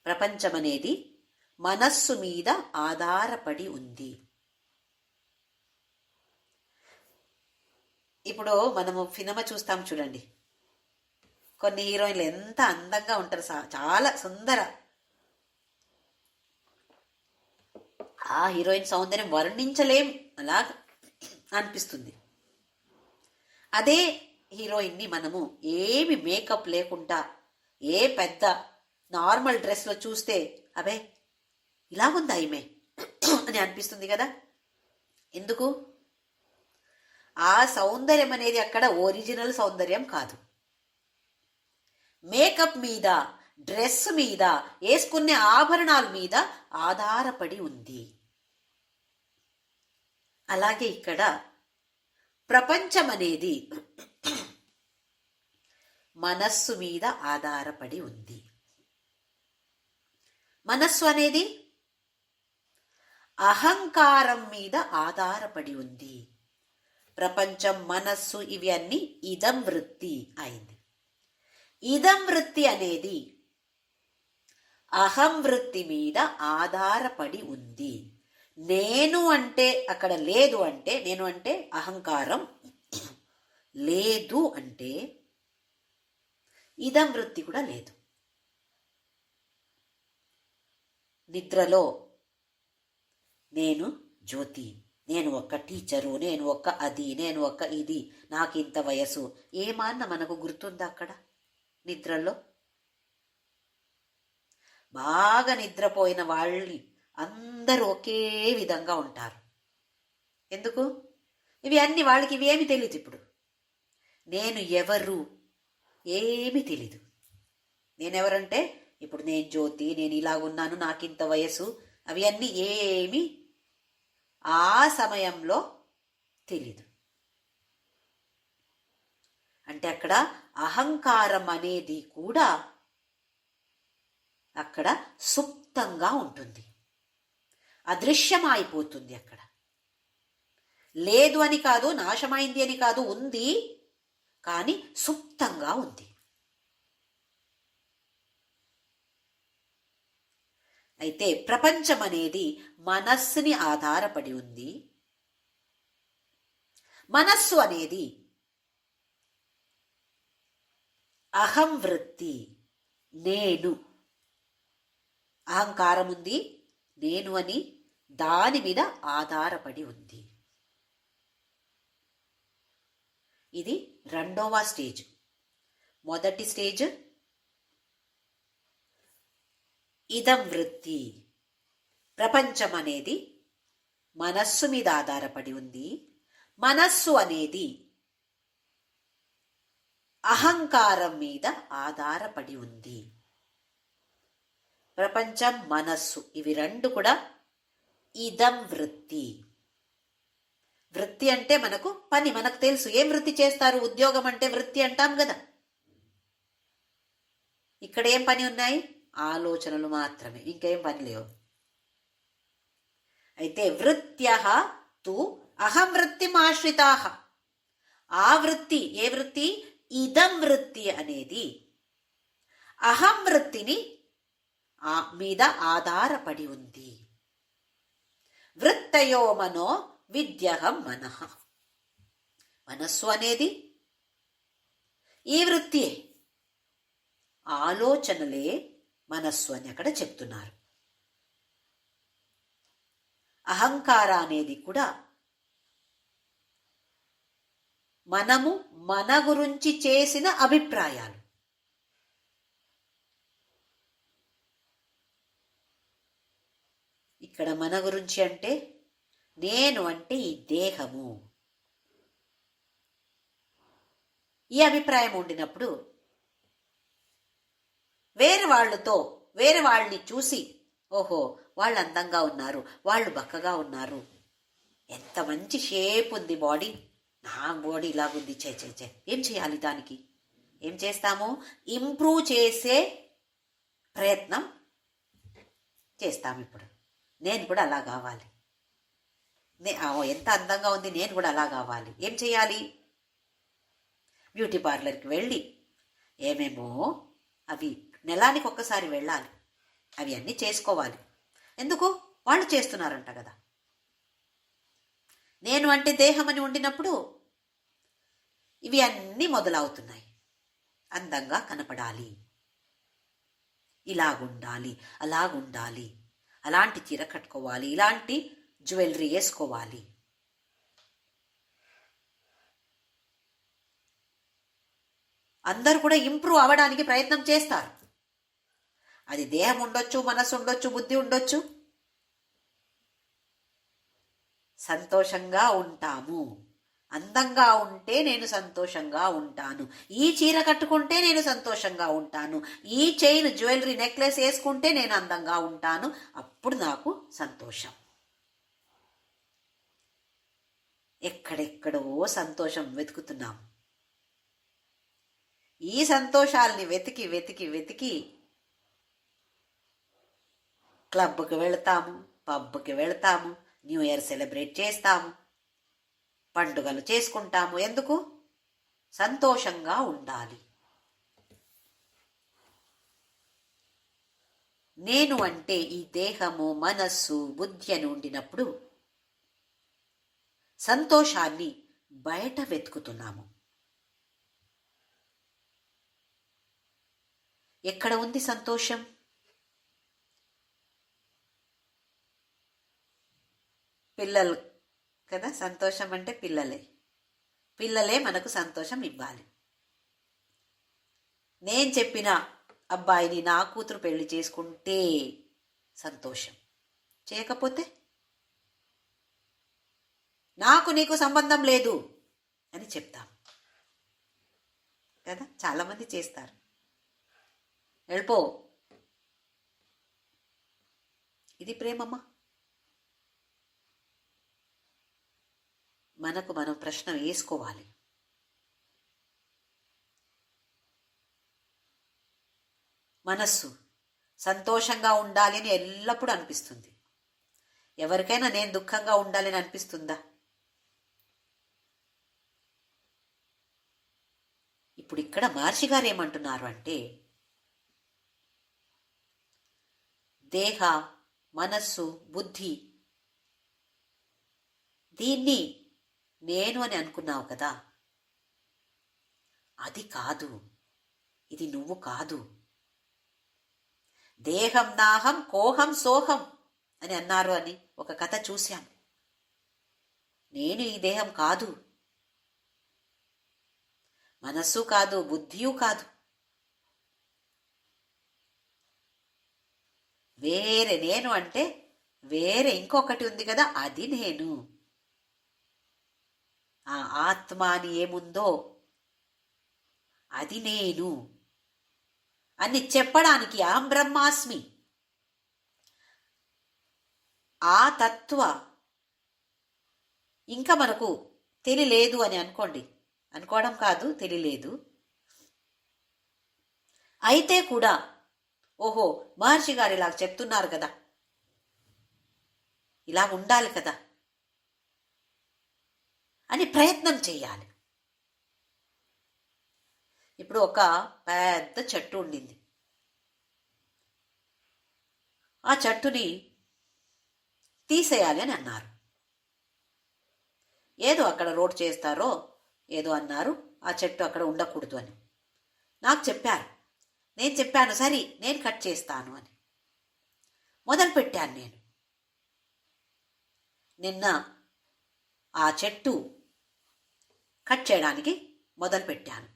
ప్రపంచం అనేది మనస్సు మీద ఆధారపడి ఉంది. ఇప్పుడు మనము సినిమా చూస్తాం చూడండి, కొన్ని హీరోయిన్లు ఎంత అందంగా ఉంటారు, చాలా సుందర. ఆ హీరోయిన్ సౌందర్యం వర్ణించలేం, అలా అనిపిస్తుంది. అదే హీరోయిన్ని మనము ఏమి మేకప్ లేకుండా ఏ పెద్ద నార్మల్ డ్రెస్లో చూస్తే అబే ఇలాగుందా ఈమె అని అనిపిస్తుంది కదా. ఎందుకు? ఆ సౌందర్యం అనేది అక్కడ ఒరిజినల్ సౌందర్యం కాదు. మేకప్ మీద, డ్రెస్ మీద, వేసుకునే ఆభరణాల మీద ఆధారపడి ఉంది. అలాగే ఇక్కడ ప్రపంచం అనేది మనస్సు మీద ఆధారపడి ఉంది. మనస్సు అనేది అహంకారం మీద ఆధారపడి ఉంది. ప్రపంచం, మనస్సు ఇవి అన్ని ఇదం వృత్తి అయింది. ఇదం వృత్తి అనేది అహం వృత్తి మీద ఆధారపడి ఉంది. నేను అంటే అక్కడ లేదు అంటే, నేను అంటే అహంకారం, లేదు అంటే ఇదం వృత్తి కూడా లేదు. నిద్రలో నేను జ్యోతి, నేను ఒక టీచరు, నేను ఒక అది, నేను ఒక ఇది, నాకు ఇంత వయసు, ఏమన్నా మనకు గుర్తుందా అక్కడ నిద్రలో? బాగా నిద్రపోయిన వాళ్ళని అందరూ ఒకే విధంగా ఉంటారు. ఎందుకు? ఇవి అన్ని వాళ్ళకి ఇవి ఏమి తెలియదు. ఇప్పుడు నేను ఎవరు ఏమి తెలీదు. నేనెవరంటే ఇప్పుడు నేను జ్యోతి, నేను ఇలాగున్నాను, నాకింత వయసు, అవి అన్నీ ఏమి ఆ సమయంలో తెలీదు. అంటే అక్కడ అహంకారం అనేది కూడా అక్కడ సుప్తంగా ఉంటుంది, అదృశ్యమైపోతుంది అక్కడ. లేదు అని కాదు, నాశమైంది అని కాదు, ఉంది, కానీ సుప్తంగా ఉంది. అయితే ప్రపంచం అనేది మనస్సుని ఆధారపడి ఉంది. మనస్సు అనేది అహం వృత్తి, నేను, అహంకారం ఉంది, నేను అని దాని మీద ఆధారపడి ఉంది. ఇది రెండవ స్టేజ్. మొదటి స్టేజ్ ఇదం వృత్తి, ప్రపంచం అనేది మనస్సు మీద ఆధారపడి ఉంది. మనస్సు అనేది అహంకారం మీద ఆధారపడి ఉంది. ప్రపంచం, మనస్సు, ఇవి రెండు కూడా ఇదం వృత్తి. వృత్తి అంటే మనకు పని, మనకు తెలుసు. ఏం వృత్తి చేస్తారు? ఉద్యోగం అంటే వృత్తి అంటాం కదా. ఇక్కడ ఏం పని ఉన్నాయి? ఆలోచనలు మాత్రమే, ఇంకేం పని లేవు. అయితే వృత్త్యః తు అహం వృత్తిమాశ్రితాః. ఆ వృత్తి, ఏ వృత్తి? ఇదం వృత్తి అనేది అహం వృత్తిని మీద ఆధారపడి ఉంది. వృత్తయో మనో విద్యహం మనః. మనస్సు అనేది ఈ వృత్తియే, ఆలోచనలే మనస్సు అని అక్కడ చెప్తున్నారు. అహంకార అనేది కూడా మనము మన గురించి చేసిన అభిప్రాయాలు. ఇక్కడ మన గురించి అంటే నేను అంటే ఈ దేహము. ఈ అభిప్రాయం ఉండినప్పుడు వేరే వాళ్ళని చూసి, ఓహో వాళ్ళు అందంగా ఉన్నారు, వాళ్ళు బక్కగా ఉన్నారు, ఎంత మంచి షేప్ ఉంది బాడీ, నా బాడీ ఇలాగుంది, చే ఏం చేయాలి? దానికి ఏం చేస్తాము? ఇంప్రూవ్ చేసే ప్రయత్నం చేస్తాము. ఇప్పుడు నేను కూడా అలా కావాలి, ఎంత అందంగా ఉంది, నేను కూడా అలా కావాలి. ఏం చేయాలి? బ్యూటీ పార్లర్కి వెళ్ళి ఏమేమో, అవి నెలానికి ఒక్కసారి వెళ్ళాలి, అవి అన్నీ చేసుకోవాలి. ఎందుకు? వాళ్ళు చేస్తున్నారంట కదా. నేను అంటే దేహం అని ఉండినప్పుడు ఇవి అన్నీ మొదలవుతున్నాయి. అందంగా కనపడాలి, ఇలాగుండాలి, అలాగుండాలి, అలాంటి చీర కట్టుకోవాలి, ఇలాంటి జ్యువెలరీ వేసుకోవాలి. అందరూ కూడా ఇంప్రూవ్ అవ్వడానికి ప్రయత్నం చేస్తారు. అది దేహం ఉండొచ్చు, మనసు ఉండొచ్చు, బుద్ధి ఉండొచ్చు. సంతోషంగా ఉంటాము. అందంగా ఉంటే నేను సంతోషంగా ఉంటాను, ఈ చీర కట్టుకుంటే నేను సంతోషంగా ఉంటాను, ఈ చైన్ జ్యువెలరీ నెక్లెస్ వేసుకుంటే నేను అందంగా ఉంటాను, అప్పుడు నాకు సంతోషం. ఎక్కడెక్కడో సంతోషం వెతుకుతున్నాం. ఈ సంతోషాలని వెతికి వెతికి వెతికి క్లబ్కి వెళతాము, పబ్కి వెళతాము, న్యూ ఇయర్ సెలబ్రేట్ చేస్తాము, పండుగలు చేసుకుంటాము. ఎందుకు? సంతోషంగా ఉండాలి. నేను అంటే ఈ దేహము, మనస్సు, బుద్ధి అని ఉండినప్పుడు సంతోషాన్ని బయట వెతుకుతున్నాము. ఎక్కడ ఉంది సంతోషం? పిల్లలు కదా. సంతోషం అంటే పిల్లలే మనకు సంతోషం ఇవ్వాలి. నేను చెప్పిన అబ్బాయిని నా కూతురు పెళ్లి చేసుకుంటే సంతోషం, చేయకపోతే నాకు నీకు సంబంధం లేదు అని చెప్తాం కదా. చాలామంది చేస్తారు. వెళ్ళిపో, ఇది ప్రేమమ్మా. మనకు మనం ప్రశ్న వేసుకోవాలి. మనస్సు సంతోషంగా ఉండాలి అని ఎల్లప్పుడూ అనిపిస్తుంది. ఎవరికైనా నేను దుఃఖంగా ఉండాలని అనిపిస్తుందా? ఇప్పుడు ఇక్కడ మహర్షి గారు ఏమంటున్నారు అంటే, దేహ, మనస్సు, బుద్ధి, దీన్ని నేను అని అనుకున్నావు కదా, అది కాదు, ఇది నువ్వు కాదు. దేహం నాహం కోహం సోహం అని అన్నారు అని ఒక కథ చూశాం. నేను ఈ దేహం కాదు, మనస్సు కాదు, బుద్ధియు కాదు. వేరే నేను అంటే వేరే ఇంకొకటి ఉంది కదా, అది నేను. ఆ ఆత్మ అని ఏముందో అది నేను అని చెప్పడానికి అహం బ్రహ్మాస్మి. ఆ తత్వ ఇంకా మనకు తెలియలేదు అని అనుకోండి, అనుకోవడం కాదు, తెలియలేదు. అయితే కూడా ఓహో మహర్షి గారు ఇలా చెప్తున్నారు కదా, ఇలా ఉండాలి కదా అని ప్రయత్నం చేయాలి. ఇప్పుడు ఒక పెద్ద చెట్టు ఉండింది. ఆ చెట్టుని తీసేయాలి అని అన్నారు. ఏదో అక్కడ రోడ్ చేస్తారో ఏదో అన్నారు, ఆ చెట్టు అక్కడ ఉండకూడదు అని నాకు చెప్పారు. నేను చెప్పాను, సరే నేను కట్ చేస్తాను అని మొదలుపెట్టాను. నేను నిన్న ఆ చెట్టు కట్ చేయడానికి మొదలుపెట్టాను.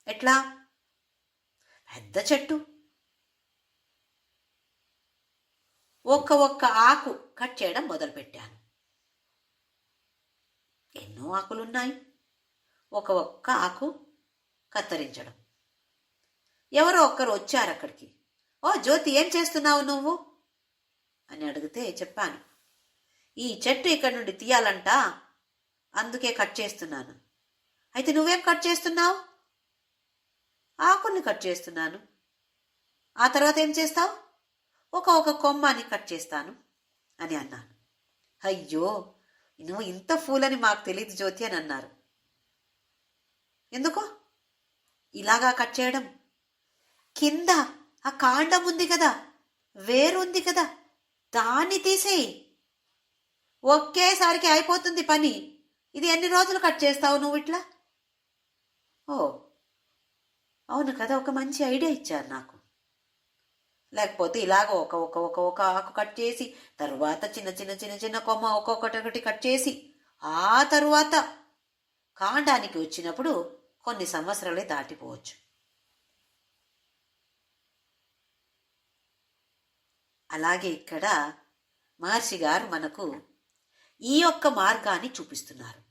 ఎట్లా? పెద్ద చెట్టు, ఒక్క ఆకు కట్ చేయడం మొదలుపెట్టాను. ఎన్నో ఆకులున్నాయి, ఒక్క ఆకు కత్తిరించడం. ఎవరో ఒక్కరు వచ్చారు అక్కడికి. ఓ జ్యోతి, ఏం చేస్తున్నావు నువ్వు అని అడిగితే చెప్పాను, ఈ చెట్టు ఇక్కడి నుండి తీయాలంట, అందుకే కట్ చేస్తున్నాను. అయితే నువ్వేం కట్ చేస్తున్నావు? ఆకుల్ని కట్ చేస్తున్నాను. ఆ తర్వాత ఏం చేస్తావు? ఒక కొమ్మని కట్ చేస్తాను అని అన్నాను. అయ్యో, నువ్వు ఇంత ఫూలని మాకు తెలియదు జ్యోతి అని అన్నారు. ఎందుకో ఇలాగా కట్ చేయడం? కింద ఆ కాండం ఉంది కదా, వేరుంది కదా, దాన్ని తీసేయి, ఒకేసారికి అయిపోతుంది పని. ఇది ఎన్ని రోజులు కట్ చేస్తావు నువ్వు ఇట్లా? ఓ అవును కదా, ఒక మంచి ఐడియా ఇచ్చారు నాకు. లేకపోతే ఇలాగ ఒక ఆకు కట్ చేసి, తరువాత చిన్న చిన్న చిన్న చిన్న కొమ్మ ఒక్కొక్కటి కట్ చేసి, ఆ తరువాత కాండానికి వచ్చినప్పుడు కొన్ని సంవత్సరాలే దాటిపోవచ్చు. అలాగే ఇక్కడ మహర్షి గారు మనకు ఈ యొక్క మార్గాన్ని చూపిస్తున్నారు.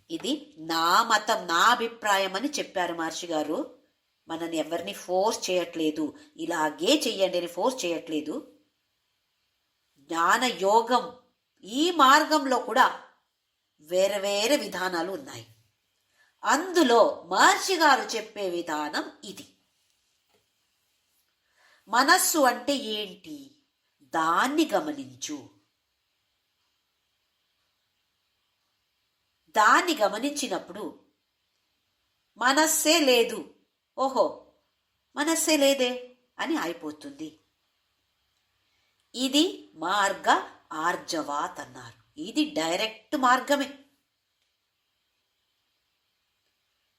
ఇది నా మతం, నా అభిప్రాయం అని చెప్పారు మహర్షి గారు. మనని ఎవరిని ఫోర్స్ చేయట్లేదు, ఇలాగే చెయ్యండి అని ఫోర్స్ చేయట్లేదు. జ్ఞాన యోగం ఈ మార్గంలో కూడా వేరే వేరే విధానాలు ఉన్నాయి. అందులో మహర్షి గారు చెప్పే విధానం ఇది. మనస్సు అంటే ఏంటి, దాన్ని గమనించు. దాన్ని గమనించినప్పుడు మనస్సే లేదు, ఓహో మనస్సే లేదే అని అయిపోతుంది. ఇది మార్గ ఆర్జవాత్ అన్నారు. ఇది డైరెక్ట్ మార్గమే.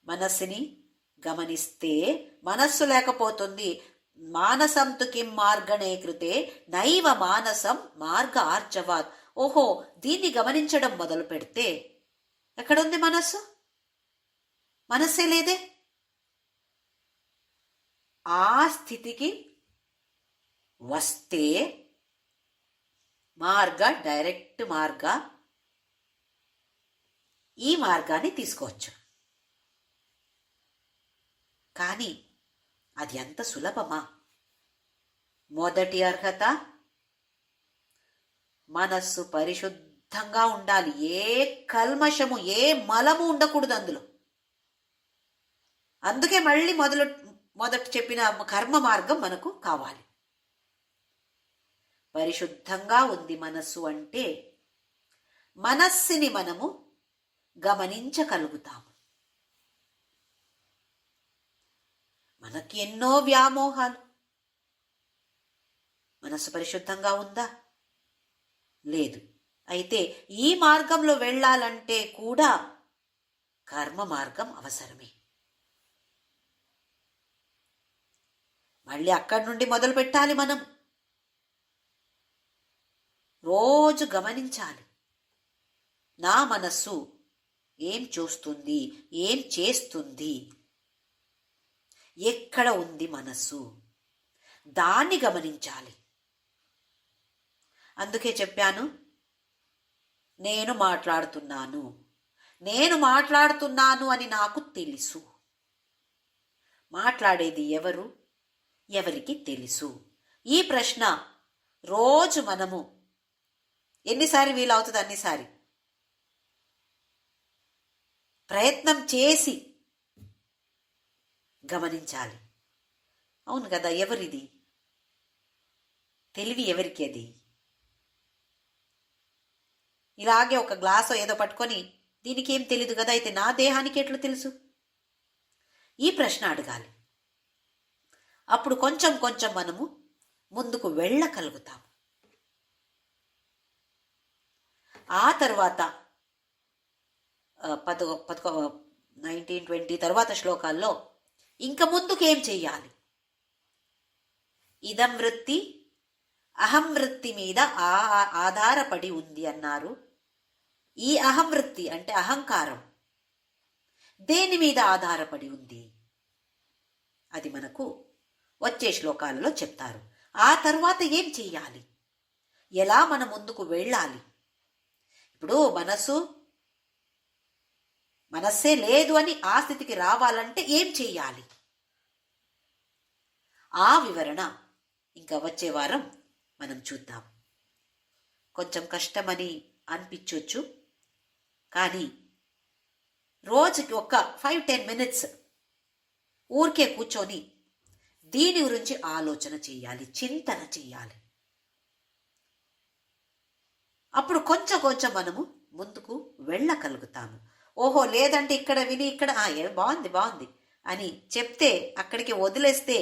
మనస్సుని గమనిస్తే మనస్సు లేకపోతుంది. మానసంతు కిం మార్గణే కృతే నైవ మానసం మార్గ ఆర్జవాత్. ఓహో, దీన్ని గమనించడం మొదలు పెడితే ఎక్కడుంది మనస్సు? మనస్సే లేదే. ఆ స్థితికి వస్తే డైరెక్ట్ మార్గ, ఈ మార్గాన్ని తీసుకోవచ్చు. కానీ అది అంత సులభమా? మొదటి అర్హత మనస్సు పరిశుద్ధంగా ఉండాలి. ఏ కల్మషము, ఏ మలము ఉండకూడదు అందులో. అందుకే మళ్ళీ మొదట చెప్పిన కర్మ మార్గం మనకు కావాలి. పరిశుద్ధంగా ఉంది మనస్సు అంటే మనస్సుని మనము గమనించగలుగుతాము. మనకి ఎన్నో వ్యామోహాలు. మనసు పరిశుద్ధంగా ఉందా? లేదు. అయితే ఈ మార్గంలో వెళ్ళాలంటే కూడా కర్మ మార్గం అవసరమే. మళ్ళీ అక్కడి నుండి మొదలు పెట్టాలి. మనం రోజు గమనించాలి, నా మనస్సు ఏం చూస్తుంది, ఏం చేస్తుంది, ఎక్కడ ఉంది మనస్సు, దాన్ని గమనించాలి. అందుకే చెప్పాను, నేను మాట్లాడుతున్నాను అని నాకు తెలుసు. మాట్లాడేది ఎవరు, ఎవరికి తెలుసు? ఈ ప్రశ్న రోజు మనము ఎన్నిసారి వీలవుతుంది అన్నిసారి ప్రయత్నం చేసి గమనించాలి. అవును కదా, ఎవరిది తెలివి? ఎవరికి అది? ఇలాగే ఒక గ్లాసో ఏదో పట్టుకొని దీనికి ఏం తెలీదు కదా, అయితే నా దేహానికి ఎట్లా తెలుసు? ఈ ప్రశ్న అడగాలి. అప్పుడు కొంచెం కొంచెం మనము ముందుకు వెళ్ళగలుగుతాము. ఆ తర్వాత 19-20 తర్వాత శ్లోకాల్లో ఇంక ముందుకు ఏం చెయ్యాలి? ఇదం వృత్తి అహం వృత్తి మీద ఆధారపడి ఉంది అన్నారు. ఈ అహం వృత్తి అంటే అహంకారం దేని మీద ఆధారపడి ఉంది? అది మనకు వచ్చే శ్లోకాలలో చెప్తారు. ఆ తర్వాత ఏం చెయ్యాలి, ఎలా మనం ముందుకు వెళ్ళాలి? ఇప్పుడు మనస్సే లేదు అని ఆ స్థితికి రావాలంటే ఏం చెయ్యాలి? ఆ వివరణ ఇంకా వచ్చే వారం మనం చూద్దాం. కొంచెం కష్టమని అనిపించవచ్చు, కానీ రోజుకి ఒక 5-10 మినిట్స్ ఊరికే కూర్చొని దీని గురించి ఆలోచన చేయాలి, చింతన చేయాలి. అప్పుడు కొంచెం కొంచెం మనము ముందుకు వెళ్ళగలుగుతాము. ఓహో, లేదంటే ఇక్కడ విని ఇక్కడ బాగుంది అని చెప్తే అక్కడికి వదిలేస్తే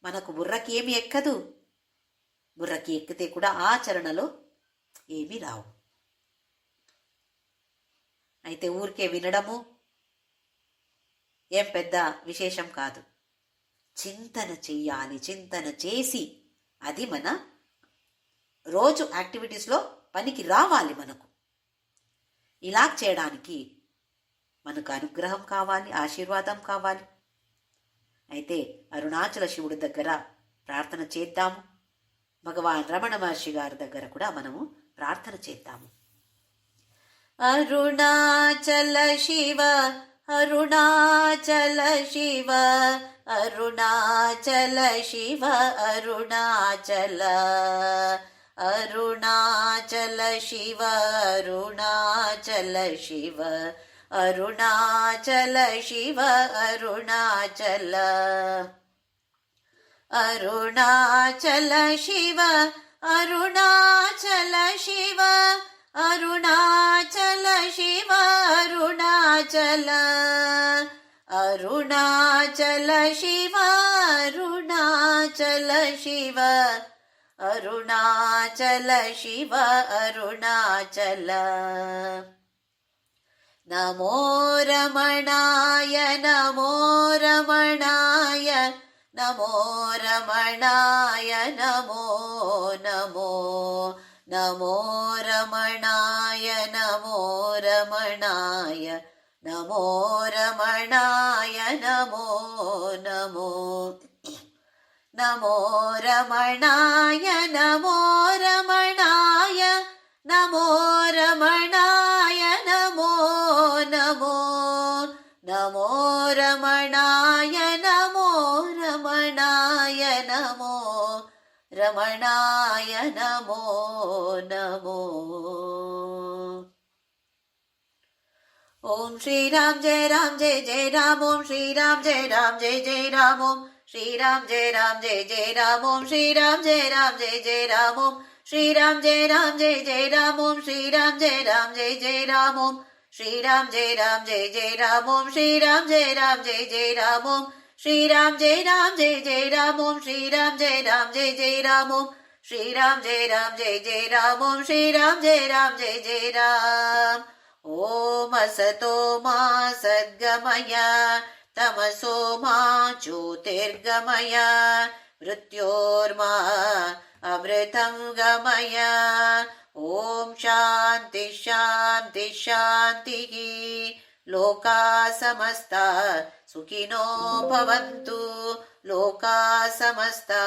మనకు బుర్రకి ఏమి ఎక్కదు. బుర్రకి ఎక్కితే కూడా ఆచరణలో ఏమీ రావు. అయితే ఊరికే వినడము ఏం పెద్ద విశేషం కాదు. చింతన చెయ్యాలి. చింతన చేసి అది మన రోజు యాక్టివిటీస్లో పనికి రావాలి. మనకు ఇలా చేయడానికి మనకు అనుగ్రహం కావాలి, ఆశీర్వాదం కావాలి. అయితే అరుణాచల శివుడి దగ్గర ప్రార్థన చేద్దాము. భగవాన్ రమణ మహర్షి గారి దగ్గర కూడా మనము ప్రార్థన చేద్దాము. అరుణాచల శివ, అరుణాచల శివ, అరుణాచల శివ, అరుణాచల, అరుణాచల శివ, అరుణాచల శివ, అరుణాచల శివ, అరుణాచల, అరుణాచల శివ, అరుణాచల శివ, అరుణాచల శివ, అరుణాచల, అరుణాచల శివ, అరుణాచల శివ, అరుణాచల శివ, అరుణాచల. నమో రమణాయ, నమో రమణాయ, నమో రమణాయ, నమో నమో, నమో రమణాయ, నమో రమణాయ, నమో రమణాయ, నమో నమో, నమో రమణాయ, నమో రమణాయ, నమో రమణాయ, నమో నమో, నమో రమణాయ, నమో రమణాయ, నమో రమణాయ, నమో నమో. ఓం శ్రీరామ్ జయ రామ్ జయ జయ రామ్, ఓం శ్రీరామ్ జయ రామ్ జయ జయ రామ్, ఓం శ్రీరామ్ జయ రామ్ జయ జయ రామ్, ఓం శ్రీరామ్ జయ రామ్ జయ జయ రామ్, ఓం శ్రీరామ్ జయ రామ్ జయ జయ రామ్, ఓం శ్రీరామ్ జయ రామ్ జయ జయ రామ్, ఓం శ్రీరామ్ జయ రామ్ జయ జయ రామ్, ఓం శ్రీరామ్ జయ రామ్ జయ జయ రామ్, ఓం శ్రీరామ్ జయ రామ్ జయ జయ రామ్ ఓం శ్రీరామ్ జయ రామ్ జయ జయ రామ్ ఓం శ్రీరామ్ జయ రామ్ జయ జయ రామ్ ఓం శ్రీరామ్ జయ రామ్ జయ జయ రామ్. ఓం అసతో మా సద్గమయ తమసో మా జ్యోతిర్గమయ మృత్యోర్మా అమృతం గమయ. ఓం శాంతి శాంతి శాంతి. లోకా సమస్తా సుఖినో భవంతు. లోకా సమస్తా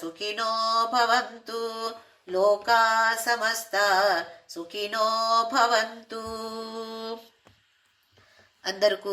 సుఖినో భవంతు. లోకా సమస్తా సుఖినో భవంతు. అందరికీ